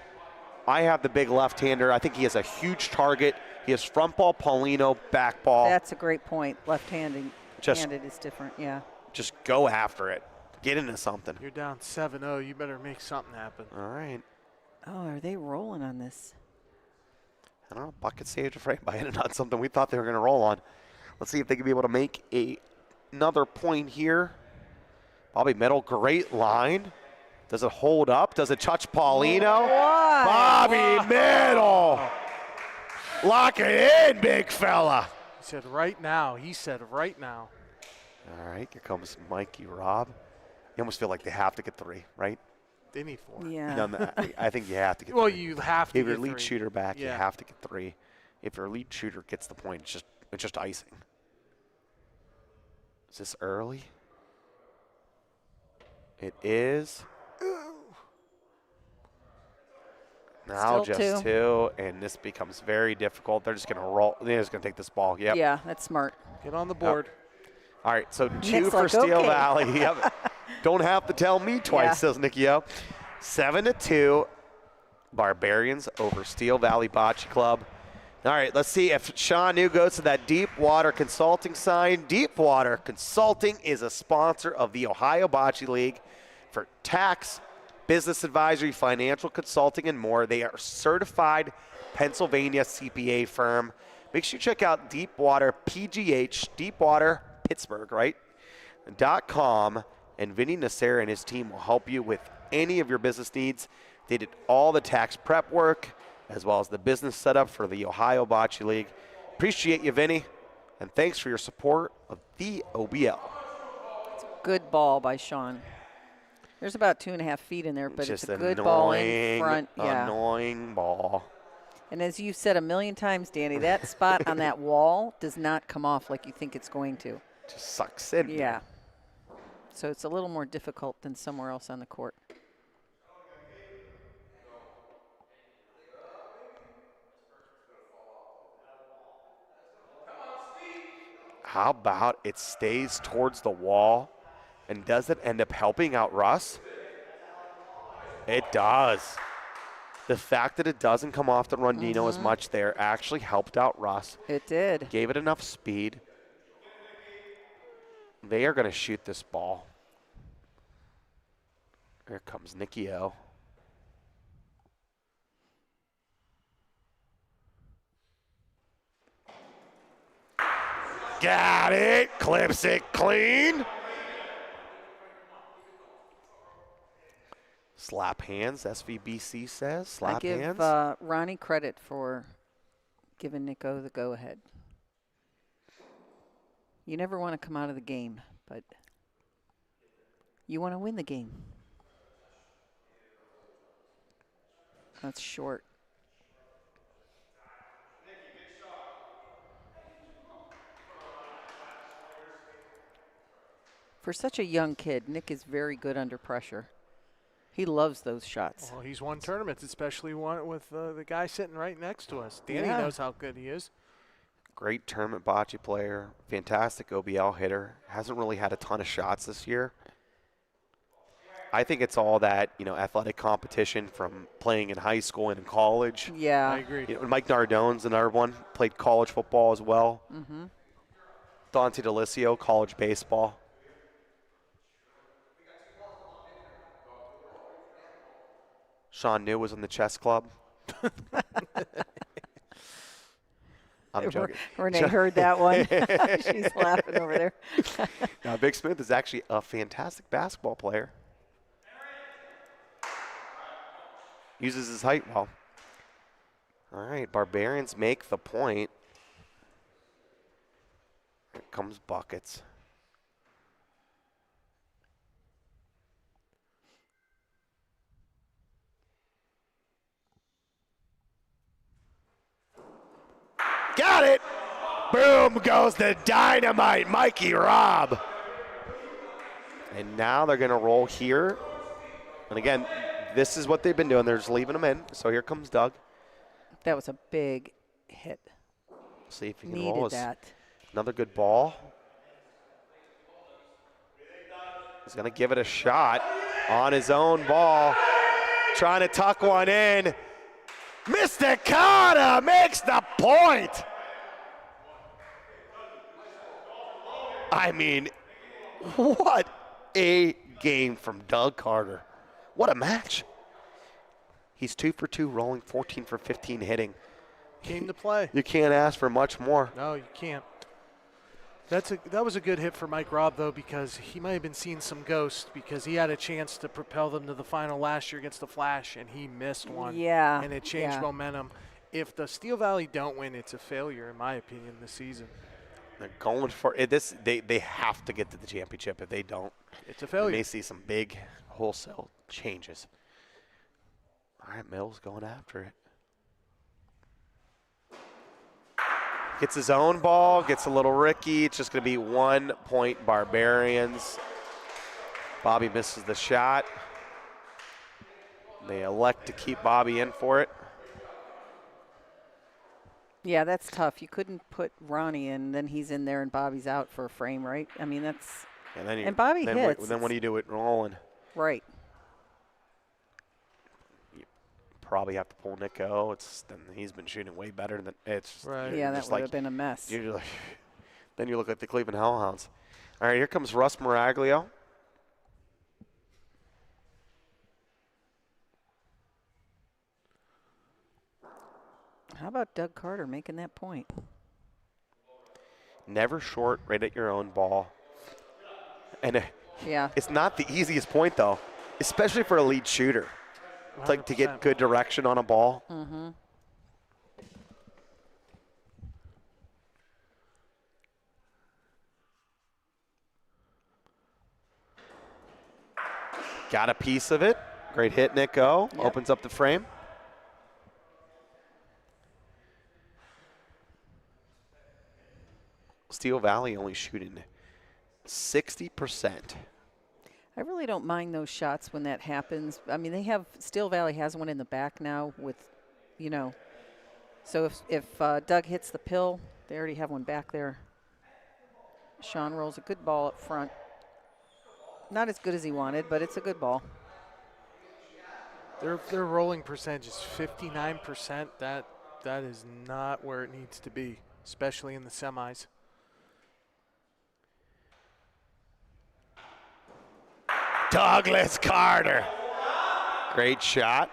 I have the big left-hander. I think he has a huge target. He has front ball, Paulino, back ball. That's a great point. Left-handed is different, yeah. Just go after it. Get into something. You're down 7-0. You better make something happen. All right. Oh, are they rolling on this? I don't know. Bucket saved a frame by hitting on something we thought they were going to roll on. Let's see if they can be able to make another point here. Bobby Middle, great line. Does it hold up? Does it touch Paulino? What? Bobby Middle. Lock it in, big fella. He said right now. He said right now. All right, here comes Mikey Robb. You almost feel like they have to get 3, right? They need 4. Yeah. No, I think you have to get Well, 3. you have to If your get lead 3. shooter back, you Yeah. have to get 3. If your lead shooter gets the point, it's just icing. Is this early? It is. Now Still just 2, and this becomes very difficult. They're just going to roll. They're just going to take this ball. Yep. Yeah, that's smart. Get on the board. All right, so 2 Nick's for like, Steel okay. Valley. Yep. Don't have to tell me twice, Yeah. says Nicky O. 7-2, Barbarians over Steel Valley Bocce Club. All right, let's see if Sean New goes to that Deepwater Consulting sign. Deepwater Consulting is a sponsor of the Ohio Bocce League for tax, business advisory, financial consulting, and more. They are a certified Pennsylvania CPA firm. Make sure you check out Deepwater PGH, Deepwater Pittsburgh, right? .com, and Vinny Nasser and his team will help you with any of your business needs. They did all the tax prep work as well as the business setup for the Ohio Bocce League. Appreciate you, Vinny, and thanks for your support of the OBL. Good ball by Sean. There's about 2.5 feet in there, but Just it's a good ball in front. Yeah. Annoying ball. And as you've said a million times, Danny, that spot on that wall does not come off like you think it's going to. Just sucks in. Yeah. So it's a little more difficult than somewhere else on the court. How about it stays towards the wall, and does it end up helping out Russ? It does. The fact that it doesn't come off the Rondino as much there actually helped out Russ. It did. Gave it enough speed. They are going to shoot this ball. Here comes Nicky O. Got it. Clips it clean. Slap hands, SVBC says. Slap I give hands. Ronnie credit for giving Nico the go-ahead. You never want to come out of the game, but you want to win the game. That's short. For such a young kid, Nick is very good under pressure. He loves those shots. Well, he's won tournaments, especially one with the guy sitting right next to us. Danny Yeah. knows how good he is. Great tournament bocce player. Fantastic OBL hitter. Hasn't really had a ton of shots this year. I think it's all that, athletic competition from playing in high school and in college. Yeah. I agree. Mike Nardone's another one. Played college football as well. Mm-hmm. Dante DeLisio, college baseball. Sean New was in the chess club. I'm joking. Renee heard that one. She's laughing over there. Now, Big Smith is actually a fantastic basketball player. Uses his height well. All right, Barbarians make the point. Here comes Buckets. Got it! Boom goes the dynamite, Mikey Robb. And now they're going to roll here. And again, this is what they've been doing. They're just leaving them in. So here comes Doug. That was a big hit. See if he can Needed roll us. that. Another good ball. He's going to give it a shot on his own ball. Trying to tuck one in. Mysticata makes the point. I mean, what a game from Doug Carter. What a match. He's 2 for 2 rolling, 14 for 15 hitting. Came to play. You can't ask for much more. No, you can't. That was a good hit for Mike Robb, though, because he might have been seeing some ghosts because he had a chance to propel them to the final last year against the Flash, and he missed one. Yeah. And it changed momentum. If the Steel Valley don't win, it's a failure, in my opinion, this season. They're going for it. They have to get to the championship. If they don't, it's a failure. We may see some big wholesale changes. All right, Mills going after it. Gets his own ball, gets a little Ricky. It's just going to be 1 point Barbarians. Bobby misses the shot. They elect to keep Bobby in for it. Yeah, that's tough. You couldn't put Ronnie in, then he's in there and Bobby's out for a frame, right? I mean, that's and Bobby hits. Then what do you do with Roland? Right. Probably have to pull Nico. Then he's been shooting way better than it's. Right. Yeah, that would have been a mess. Then you look like the Cleveland Hellhounds. All right, here comes Russ Miraglio. How about Doug Carter making that point? Never short, right at your own ball. And yeah, it's not the easiest point, though, especially for a lead shooter. It's like to get good direction on a ball. Mm-hmm. Got a piece of it. Great hit, Nico. Yep. Opens up the frame. Steel Valley only shooting 60%. I really don't mind those shots when that happens. I mean, Steel Valley has one in the back now with, so if Doug hits the pill, they already have one back there. Sean rolls a good ball up front. Not as good as he wanted, but it's a good ball. Their rolling percentage is 59%. That is not where it needs to be, especially in the semis. Douglas Carter. Great shot.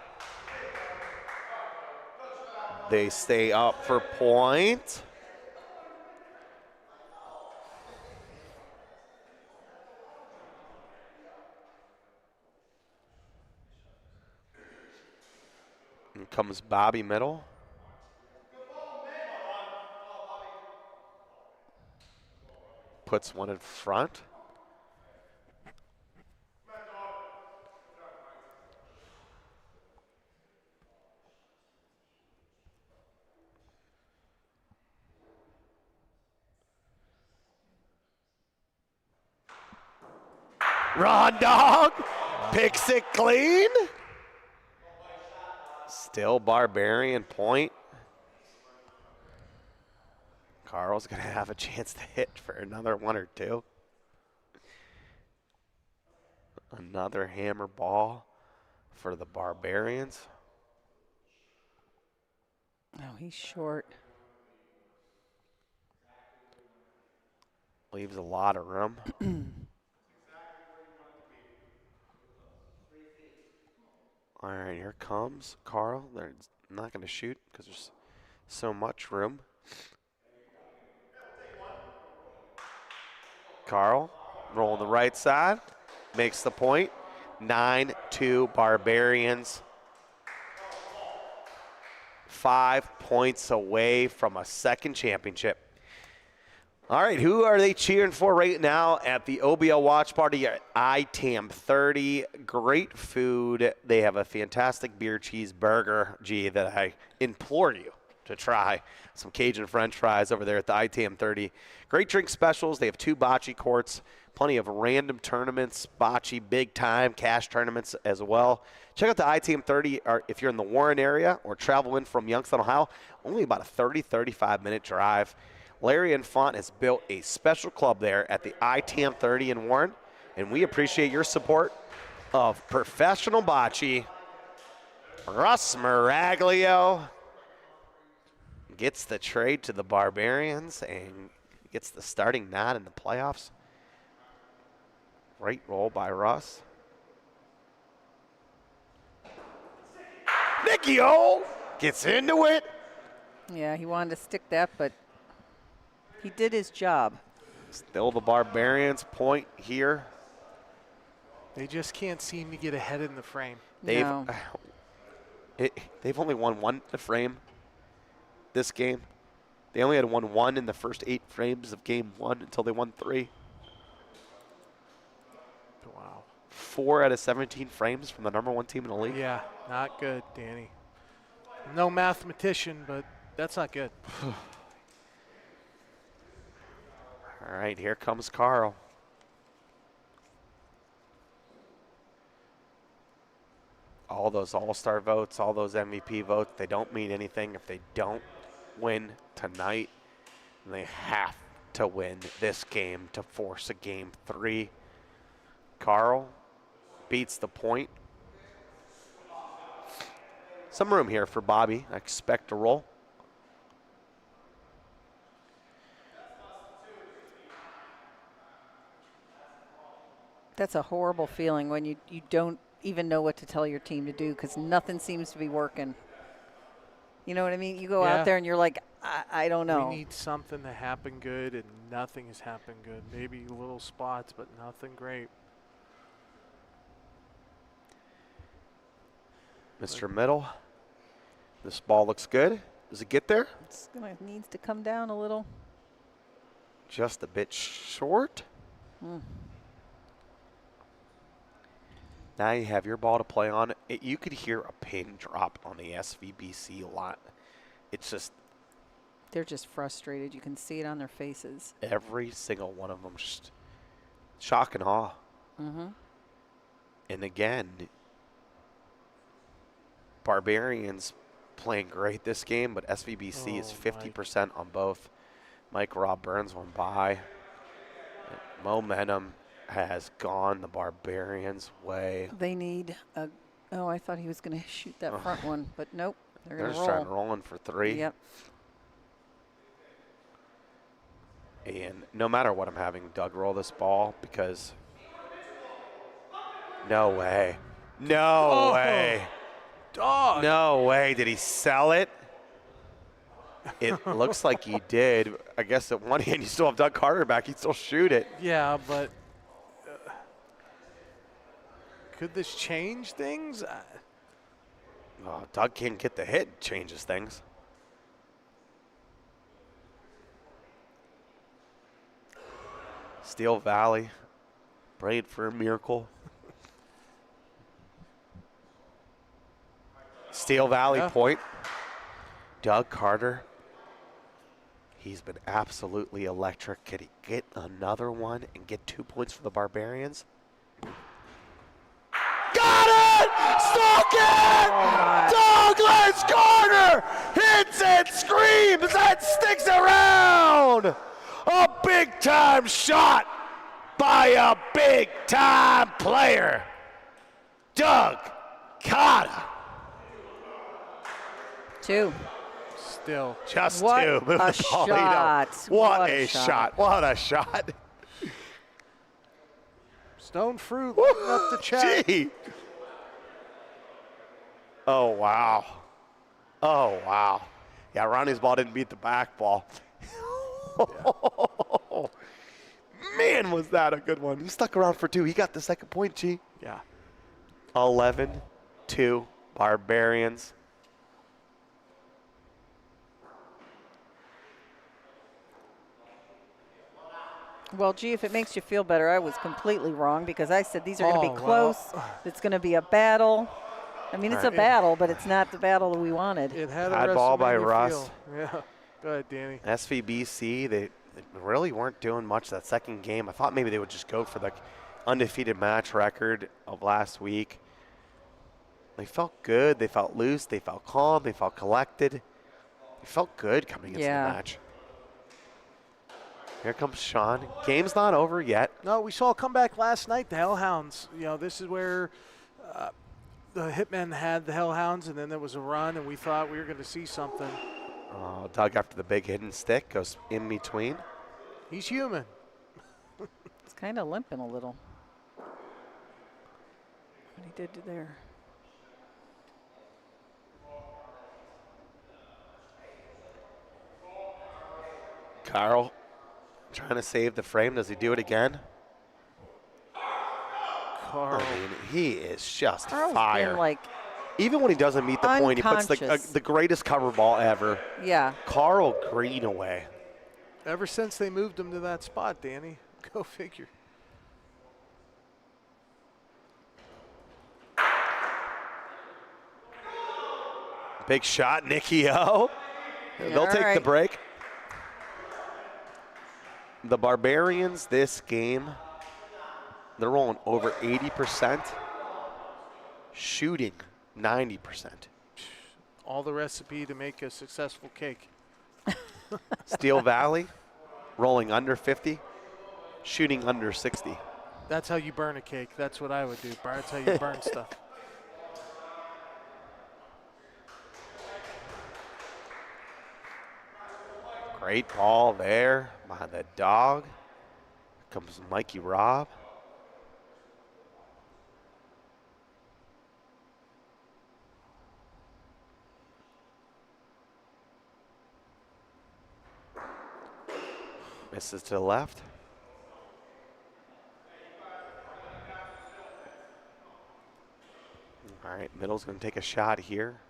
They stay up for point. And comes Bobby middle. Puts one in front. Ron Dog picks it clean. Still Barbarian point. Carl's going to have a chance to hit for another one or two. Another hammer ball for the Barbarians. Oh, he's short. Leaves a lot of room. All right, here comes Carl. They're not going to shoot because there's so much room. Carl, rolling the right side, makes the point. 9-2 Barbarians. 5 points away from a second championship. All right, who are they cheering for right now at the OBL watch party at ITAM 30? Great food. They have a fantastic beer cheeseburger, that I implore you to try. Some Cajun French fries over there at the ITAM 30. Great drink specials. They have 2 bocce courts, plenty of random tournaments, bocce big time, cash tournaments as well. Check out the ITAM 30 if you're in the Warren area or travel in from Youngstown, Ohio. Only about a 35 minute drive. Larry Infant has built a special club there at the ITAM 30 in Warren, and we appreciate your support of professional bocce Russ Miraglio gets the trade to the Barbarians and gets the starting nod in the playoffs. Great roll by Russ. Nicky O gets into it. Yeah, he wanted to stick that, but he did his job. Still the Barbarians point here. They just can't seem to get ahead in the frame. They've No. they've only won one the frame this game. They only had won one in the first 8 frames of game 1 until they won 3. Wow. 4 out of 17 frames from the #1 team in the league. Yeah, not good, Danny. No mathematician, but that's not good. All right, here comes Carl. All those all-star votes, all those MVP votes, they don't mean anything if they don't win tonight. And they have to win this game to force a game 3. Carl beats the point. Some room here for Bobby. I expect a roll. That's a horrible feeling when you don't even know what to tell your team to do because nothing seems to be working. You know what I mean? You go Yeah. out there and you're like, I don't know. We need something to happen good, and nothing has happened good. Maybe little spots, but nothing great. Mr. Middle, this ball looks good. Does it get there? It's gonna needs to come down a little. Just a bit short. Now you have your ball to play on. You could hear a pin drop on the SVBC a lot. It's just They're just frustrated. You can see it on their faces. every single one of them just shock and awe. Mm-hmm. And again, Barbarians playing great this game, but SVBC is 50% on both. Mike Rob Burns went by. Momentum has gone the Barbarians' way. They need a. Oh, I thought he was going to shoot that front one, but nope. They're They're going to just trying roll. to roll in for 3. Yep. And no matter what, I'm having Doug roll this ball because no way. No way. Dog. No way. Did he sell it? It looks like he did. I guess at one hand you still have Doug Carter back. He'd still shoot it. Yeah, but could this change things? Oh, Doug can't get the hit. Changes things. Steel Valley. Prayed for a miracle. Steel Valley point. Doug Carter. He's been absolutely electric. Could he get another one and get 2 points for the Barbarians? Got it! Stuck it! Douglas Carter hits and screams and sticks around! A big-time shot by a big-time player. Doug Carter. 2. Still. Just What 2. Move a the ball lead shot. up. What What a a shot. shot. What a shot. Stone Fruit lighting up the chat. Gee. Oh, wow. Oh, wow. Yeah, Ronnie's ball didn't beat the back ball. Man, was that a good one. He stuck around for 2. He got the second point, G. Yeah. 11-2 Barbarians. Well, gee, if it makes you feel better, I was completely wrong because I said these are going to be close. It's going to be a battle. I mean, it's a battle, but it's not the battle that we wanted. It had Bad a ball by WrestleMania Russ. feel. Yeah. Go ahead, Danny. SVBC, they really weren't doing much that second game. I thought maybe they would just go for the undefeated match record of last week. They felt good. They felt loose. They felt calm. They felt collected. They felt good coming into the match. Here comes Sean. Game's not over yet. No, we saw a comeback last night. The Hellhounds. You know, this is where the Hitmen had the Hellhounds, and then there was a run, and we thought we were going to see something. Oh, Doug after the big hidden stick goes in between. He's human. It's kind of limping a little. What he did there. Carl trying to save the frame. Does he do it again? Carl. I mean, he is just Carl's fire. been like, Even when he doesn't meet the point, he puts unconscious. the greatest cover ball ever. yeah. Carl Greenaway. Ever since they moved him to that spot, Danny. Go figure. Big shot, Nicky O. They'll All take the right. break. The Barbarians this game, they're rolling over 80%, shooting 90%. All the recipe to make a successful cake. Steel Valley, rolling under 50, shooting under 60. That's how you burn a cake. That's what I would do. That's how you burn stuff. Great ball there behind the dog. Comes Mikey Robb. Misses to the left. All right, middle's going to take a shot here.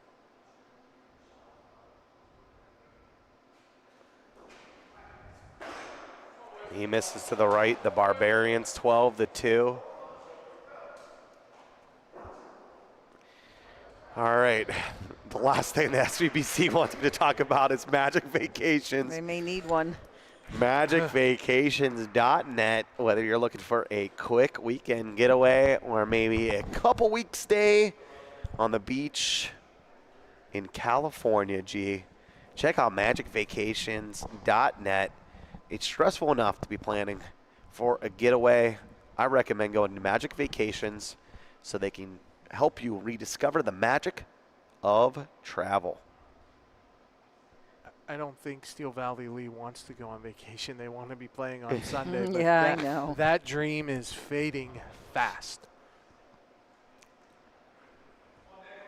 He misses to the right. The Barbarians 12-2. All right. The last thing the SVBC wants me to talk about is Magic Vacations. They may need one. MagicVacations.net, whether you're looking for a quick weekend getaway or maybe a couple weeks stay on the beach in California, check out MagicVacations.net. It's stressful enough to be planning for a getaway. I recommend going to Magic Vacations so they can help you rediscover the magic of travel. I don't think Steel Valley Lee wants to go on vacation. They want to be playing on Sunday. But Yeah, I that, know. That dream is fading fast.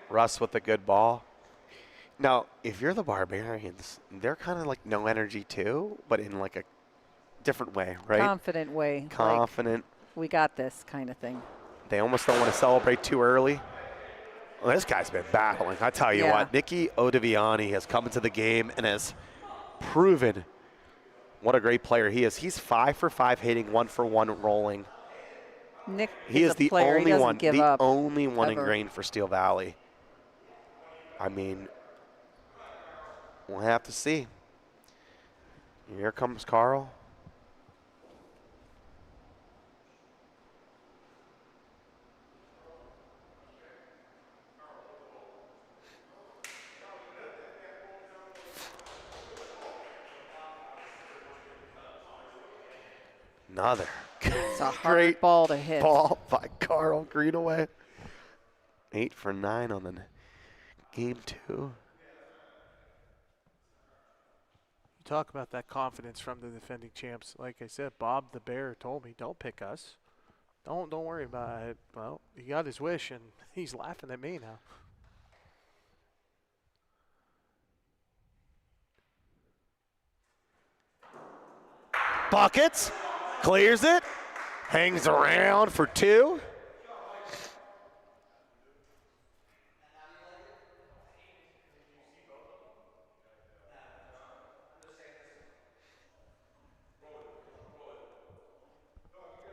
Russ with a good ball. Now, if you're the Barbarians, they're kind of like no energy too, but in like a different way, right? Confident way. Confident. Like, we got this kind of thing. They almost don't want to celebrate too early. Well, this guy's been battling. I tell you Yeah. what, Nicky Odaviani has come into the game and has proven what a great player he is. He's 5 for 5 hitting, 1 for 1 rolling. Nick He is a the player. He only doesn't one, give the up, only one ever. ingrained for Steel Valley. I mean, we'll have to see. Here comes Carl. Another It's a hard great ball to hit. ball by Carl Greenaway. 8 for 9 on the game 2. You talk about that confidence from the defending champs. Like I said, Bob the Bear told me, don't pick us. Don't worry about it. Well, he got his wish, and he's laughing at me now. Buckets, clears it, hangs around for 2.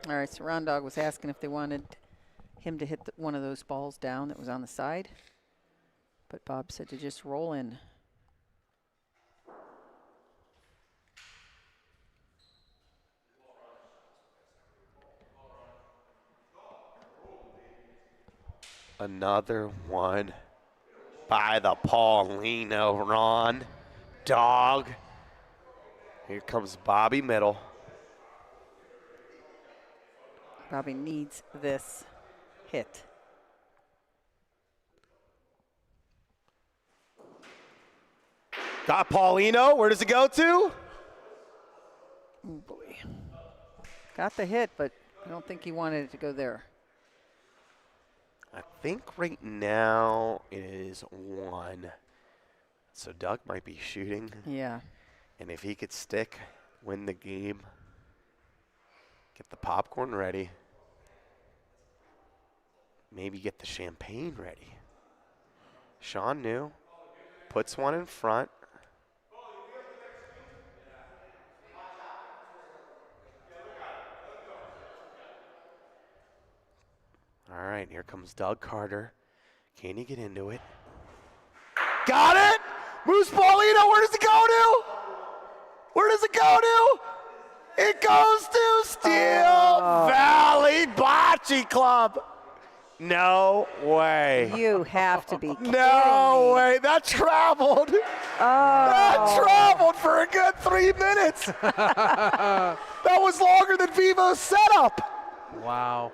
All right, so Ron Dog was asking if they wanted him to hit one of those balls down that was on the side. But Bob said to just roll in. Another one by the Paulino Ron Dog. Here comes Bobby Middle. Bobby needs this hit. Got Paulino. Where does it go to? Oh, boy. Got the hit, but I don't think he wanted it to go there. I think right now it is 1. So Doug might be shooting. Yeah. And if he could stick, win the game, get the popcorn ready, maybe get the champagne ready. Sean knew, puts one in front. All right, here comes Doug Carter. Can he get into it? Got it! Moose Paulino, where does it go to? Where does it go to? It goes to Steel Valley Bocce Club. No way. You have to be kidding No me. way. That traveled. That traveled for a good 3 minutes. That was longer than Vivo's setup. Wow.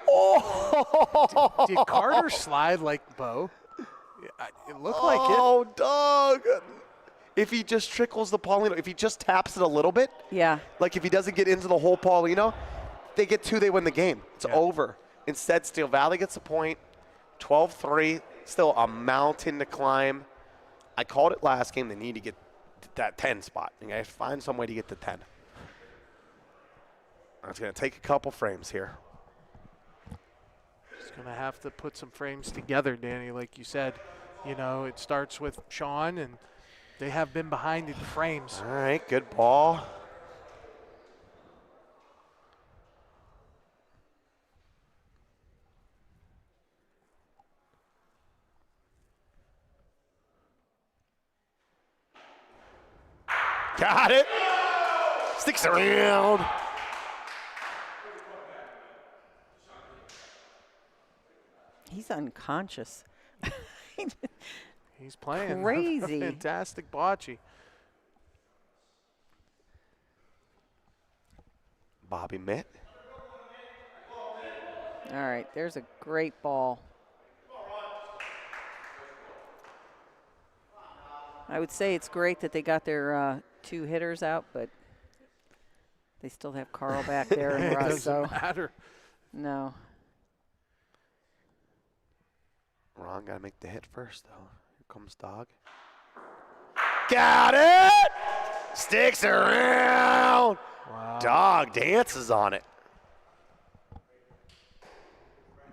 Oh. Did Carter slide like Bo? It looked like it. Oh, Doug. If he just trickles the Paulino, if he just taps it a little bit, Yeah. like if he doesn't get into the whole Paulino, they get 2, they win the game. It's over. Instead, Steel Valley gets a point. 12-3, still a mountain to climb. I called it last game. They need to get that 10 spot. You guys find some way to get to 10. It's going to take a couple frames here. Just going to have to put some frames together, Danny, like you said. You know, it starts with Sean, and they have been behind in the frames. All right, good ball. Got it. Sticks around. He's unconscious. He's playing Crazy. fantastic bocce. Bobby Mitt. All right, there's a great ball. I would say it's great that they got their 2 hitters out, but they still have Carl back there and It Russ. doesn't So matter. no. Ron got to make the hit first, though. Here comes Dog. Got it! Sticks around. Wow. Dog dances on it.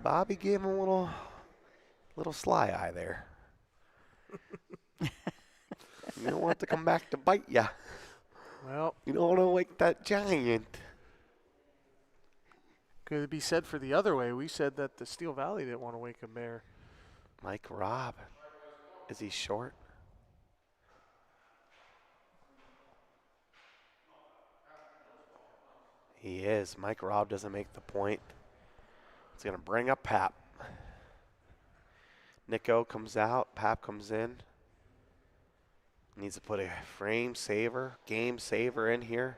Bobby gave him a little sly eye there. You don't want it to come back to bite ya. Well, You don't want to wake that giant. could it be said for the other way? We said that the Steel Valley didn't want to wake a bear. Mike Robb. Is he short? He is. Mike Robb doesn't make the point. It's going to bring up Pap. Nico comes out. Pap comes in. Needs to put a frame saver, game saver in here.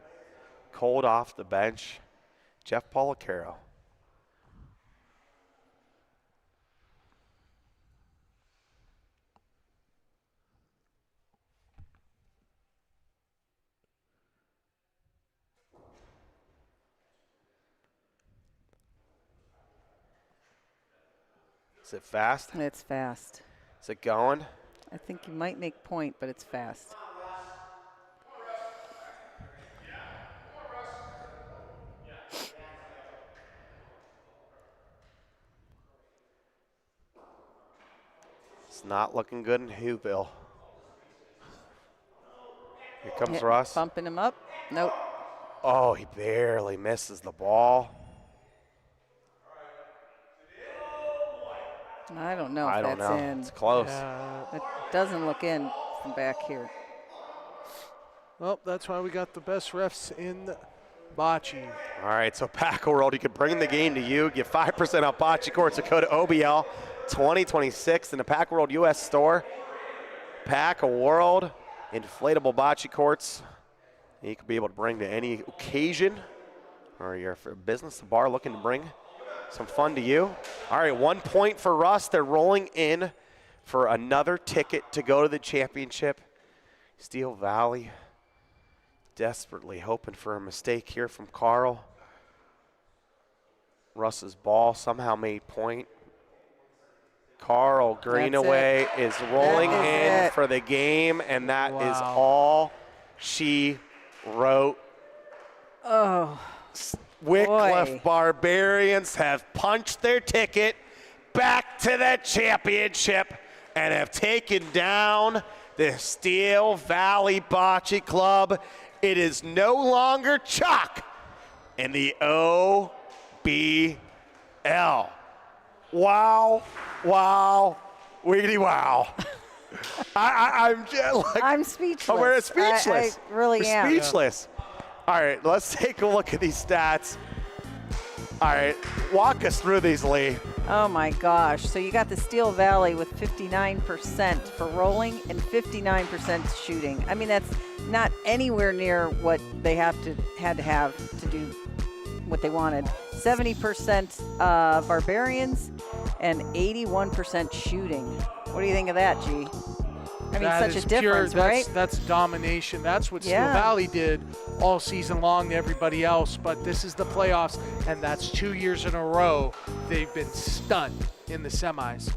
Cold off the bench. Jeff Policaro. Is it fast? It's fast. Is it going? I think you might make point, but it's fast. It's not looking good in Whoville. Here comes Hit- Russ. Bumping him up. Nope. Oh, he barely misses the ball. I don't know if I don't that's know. in. It's close. It doesn't look in from back here. Well, that's why we got the best refs in bocce. All right, so Paco World, you can bring the game to you. Get 5% off bocce courts at code OBL 2026 in the Paco World US store. Paco World, inflatable bocce courts. You can be able to bring to any occasion, or you're for business, a bar looking to bring some fun to you. All right, 1 point for Russ. They're rolling in for another ticket to go to the championship. Steel Valley desperately hoping for a mistake here from Carl. Russ's ball somehow made point. Carl Greenaway is rolling in for the game, and that is all she wrote. Oh, Wickliffe Barbarians have punched their ticket back to the championship and have taken down the Steel Valley Bocce Club. It is no longer chalk in the OBL. Wow, wow, wiggity wow. I'm speechless. Oh, we're speechless. I really am. Speechless. All right, let's take a look at these stats. All right, walk us through these, Lee. Oh my gosh. So you got the Steel Valley with 59% for rolling and 59% shooting. I mean, that's not anywhere near what they had to have to do what they wanted. 70% Barbarians and 81% shooting. What do you think of that, G? I mean, That such is a difference, pure, right? That's domination. That's what Steel Yeah. Valley did all season long to everybody else. But this is the playoffs, and that's 2 years in a row they've been stunned in the semis.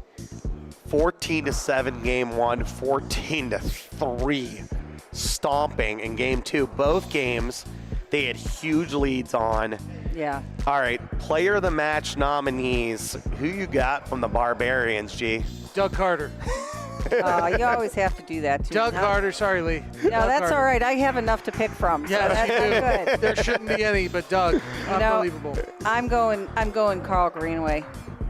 14-7 game one, 14-3 stomping in game two. Both games they had huge leads on. Yeah. All right, player of the match nominees. Who you got from the Barbarians, G? Doug Carter. You always have to do that, too. Doug Carter. Sorry, Lee. No, Doug that's Carter. all right. I have enough to pick from. So Yeah, that's you do. good. There shouldn't be any, but Doug, unbelievable. I'm going Carl Greenaway.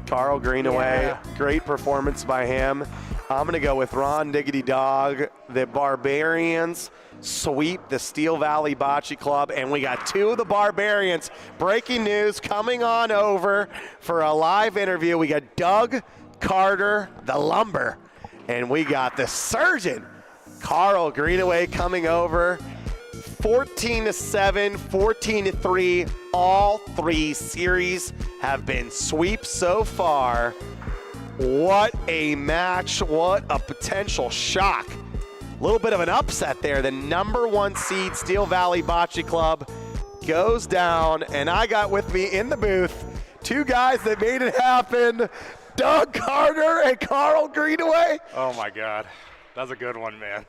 Carl Greenaway, Yeah. great performance by him. I'm going to go with Ron Diggity Dog. The Barbarians sweep the Steel Valley Bocce Club, and we got two of the Barbarians. Breaking news coming on over for a live interview. We got Doug Carter, the Lumber, and we got the Surgeon, Carl Greenaway, coming over. 14-7, 14-3. All three series have been sweeps so far. What a match. What a potential shock. A little bit of an upset there. The number one seed, Steel Valley Bocce Club, goes down. And I got with me in the booth two guys that made it happen, Doug Carter and Carl Greenaway. Oh, my God. That's a good one, man.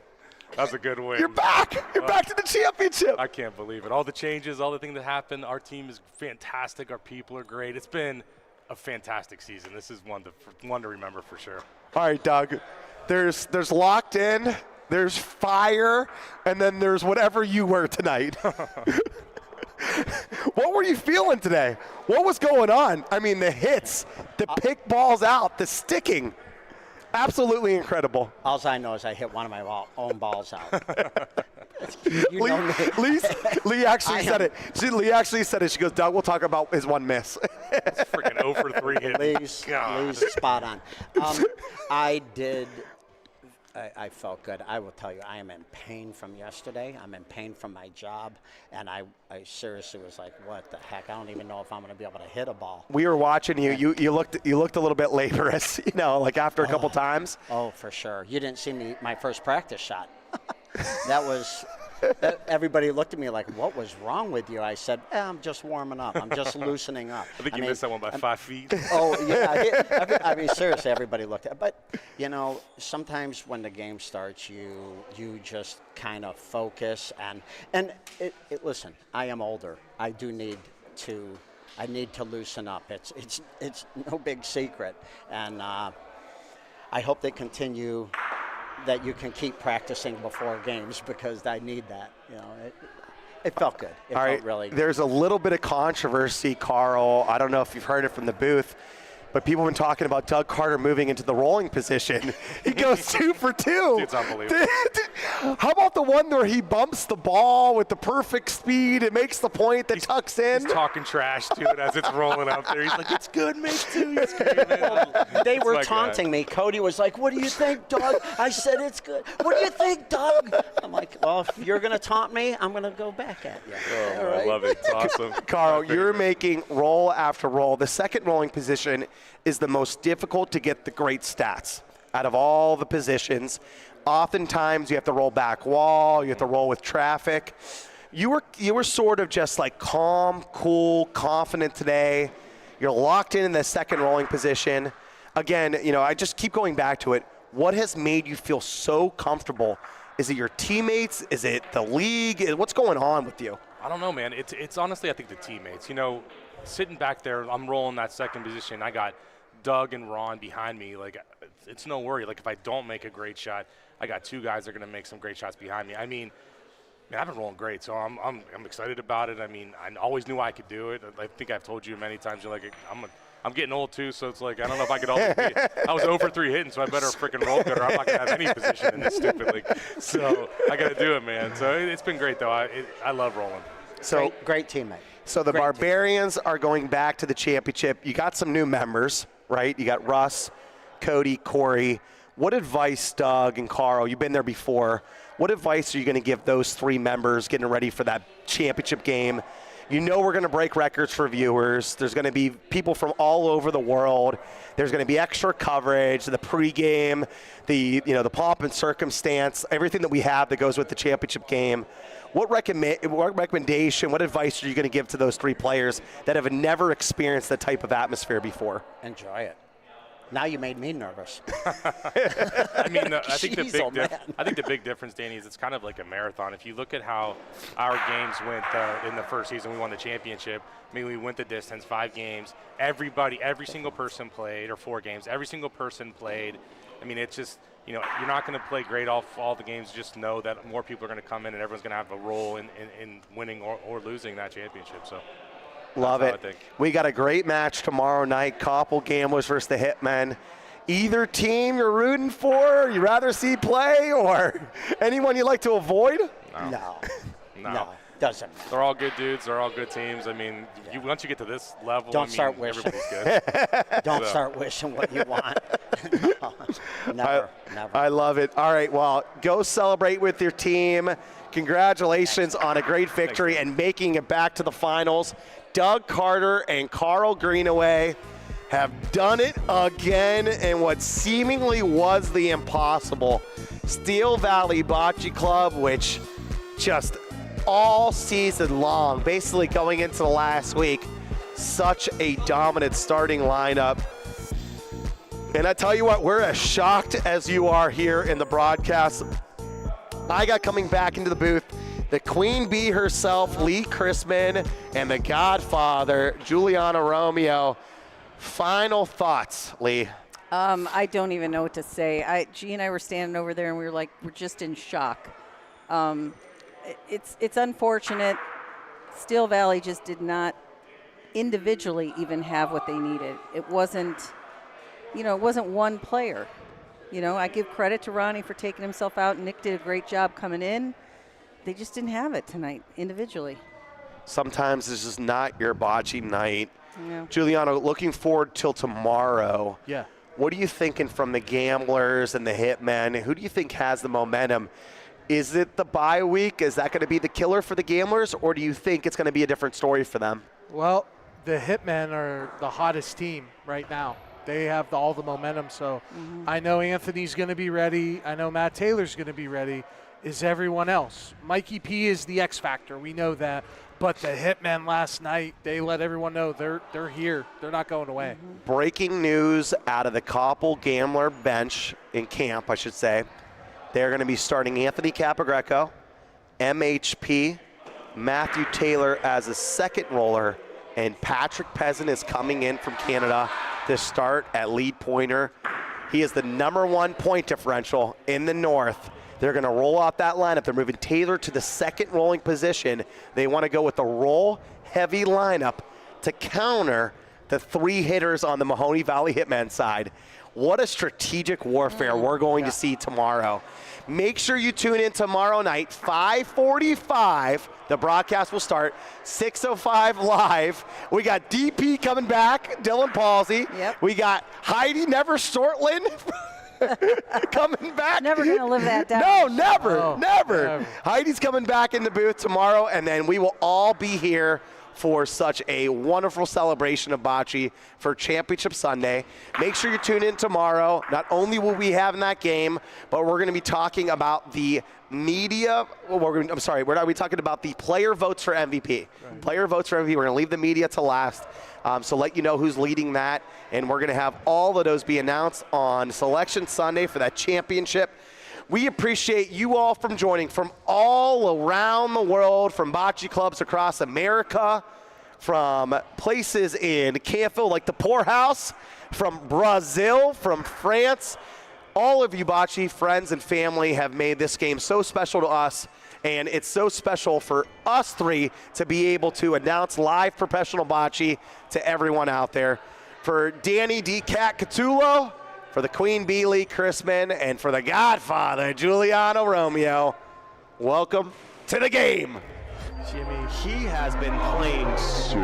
That's a good win. You're back. You're back to the championship. I can't believe it. All the changes, all the things that happened. Our team is fantastic. Our people are great. It's been a fantastic season. This is one to remember for sure. All right, Doug. There's locked in, there's fire, and then there's whatever you were tonight. What were you feeling today? What was going on? I mean, the hits, the pick balls out, the sticking. Absolutely incredible. All I know is I hit one of my own balls out. You know me. Lee actually said it. Lee actually said it. She goes, Doug, we'll talk about his one miss. It's freaking 0 for 3 hit. Lee's spot on. I felt good. I will tell you, I am in pain from yesterday. I'm in pain from my job, and I seriously was like, what the heck? I don't even know if I'm going to be able to hit a ball. We were watching you. You looked a little bit laborious, like after a couple times. Oh, for sure. You didn't see my first practice shot. That was everybody looked at me like, what was wrong with you? I said, I'm just warming up. I'm just loosening up. I think you missed that one by 5 feet. Oh, yeah. I mean, seriously, everybody looked at it. But, sometimes when the game starts, you just kind of focus. And listen, I am older. I need to loosen up. It's no big secret. And I hope they continue that you can keep practicing before games because I need that. It felt good. It felt really good. There's a little bit of controversy, Carl. I don't know if you've heard it from the booth, but people have been talking about Doug Carter moving into the rolling position. He goes 2 for 2. It's unbelievable. How about the one where he bumps the ball with the perfect speed and makes the point that tucks in? He's talking trash to it as it's rolling up there. He's like, it's good, mate, too. He's screaming. They were my taunting me. Cody was like, what do you think, Doug? I said, it's good. What do you think, Doug? I'm like, well, if you're going to taunt me, I'm going to go back at you. Oh, All right. I love it. It's awesome. Carl, you're making roll after roll. The second rolling position is the most difficult to get the great stats. out of all the positions. Oftentimes you have to roll back wall, you have to roll with traffic. You were sort of just like calm, cool, confident today. You're locked in the second rolling position. Again, I just keep going back to it. What has made you feel so comfortable? Is it your teammates? Is it the league? What's going on with you? I don't know, man. It's honestly, I think the teammates. Sitting back there, I'm rolling that second position. I got Doug and Ron behind me. Like, it's no worry. Like, if I don't make a great shot, I got two guys that are going to make some great shots behind me. I mean, I've been rolling great, so I'm excited about it. I mean, I always knew I could do it. I think I've told you many times. I'm getting old too, so it's like I don't know if I could always be. I was 0 for 3 hitting, so I better freaking roll good, or I'm not gonna have any position in this stupid league. So I got to do it, man. So it's been great though. I love rolling. So great teammate. So the Barbarians are going back to the championship. You got some new members, right? You got Russ, Cody, Corey. What advice, Doug and Carl? You've been there before. What advice are you going to give those 3 members getting ready for that championship game? We're going to break records for viewers. There's going to be people from all over the world. There's going to be extra coverage, the pregame, the pomp and circumstance, everything that we have that goes with the championship game. What recommendation, what advice are you going to give to those 3 players that have never experienced that type of atmosphere before? Enjoy it. Now you made me nervous. I mean, I think Jeez, I think the big difference, Danny, is it's kind of like a marathon. If you look at how our games went in the first season, we won the championship. I mean, we went the distance, 5 games. Every single person played, or 4 games. Every single person played. I mean, it's just, you're not going to play great off all the games. Just know that more people are going to come in, and everyone's going to have a role in winning or losing that championship. So. Love it. We got a great match tomorrow night. Koppel Gamblers versus the Hitmen. Either team you're rooting for, you rather see play, or anyone you like to avoid? No. Doesn't matter. They're all good dudes. They're all good teams. I mean, once you get to this level, start wishing. Everybody's good. Don't start wishing what you want. Never. I love it. All right, well, go celebrate with your team. Congratulations on a great victory and making it back to the finals. Doug Carter and Carl Greenaway have done it again in what seemingly was the impossible. Steel Valley Bocce Club, which just all season long, basically going into the last week, such a dominant starting lineup. And I tell you what, we're as shocked as you are here in the broadcast. I got coming back into the booth the Queen Bee herself, Lee Chrisman, and the Godfather, Giuliano Romeo. Final thoughts, Lee? I don't even know what to say. G and I were standing over there, and we were like, we're just in shock. It's unfortunate. Steel Valley just did not individually even have what they needed. It wasn't one player. I give credit to Ronnie for taking himself out. Nick did a great job coming in. They just didn't have it tonight individually. Sometimes this is not your bocce night. Yeah. Giuliano, looking forward till tomorrow. Yeah. What are you thinking from the Gamblers and the Hitmen? Who do you think has the momentum? Is it the bye week? Is that going to be the killer for the Gamblers, or do you think it's going to be a different story for them? Well, the Hitmen are the hottest team right now. They have all the momentum, so I know Anthony's going to be ready. I know Matt Taylor's going to be ready. Is everyone else? Mikey P is the X factor. We know that. But the Hitmen last night, they let everyone know they're here. They're not going away. Breaking news out of the Koppel Gambler bench in camp, I should say. They're going to be starting Anthony Capogreco, MHP, Matthew Taylor as a second roller, and Patrick Peasant is coming in from Canada to start at lead pointer. He is the #1 point differential in the North. They're going to roll out that lineup. They're moving Taylor to the second rolling position. They want to go with a roll-heavy lineup to counter the 3 hitters on the Mahoney Valley Hitmen side. What a strategic warfare we're going to see tomorrow. Make sure you tune in tomorrow night, 5:45. The broadcast will start, 6:05 live. We got DP coming back, Dylan Palsy. Yep. We got Heidi Never Shortland coming back. Never going to live that down. No, never. Heidi's coming back in the booth tomorrow, and then we will all be here for such a wonderful celebration of bocce for Championship Sunday. Make sure you tune in tomorrow. Not only will we have that game, but we're going to be talking about the media. We're not talking about the player votes for MVP. Right. Player votes for MVP. We're going to leave the media to last. So let you know who's leading that. And we're going to have all of those be announced on Selection Sunday for that championship. We appreciate you all from joining from all around the world, from bocce clubs across America, from places in Canfield like the Poorhouse, from Brazil, from France. All of you bocce friends and family have made this game so special to us, and it's so special for us three to be able to announce live professional bocce to everyone out there. For Danny D. Cat Catullo, for the Queen Bee Lee Chrisman, and for the Godfather, Giuliano Romeo, welcome to the game. Jimmy, he has been playing so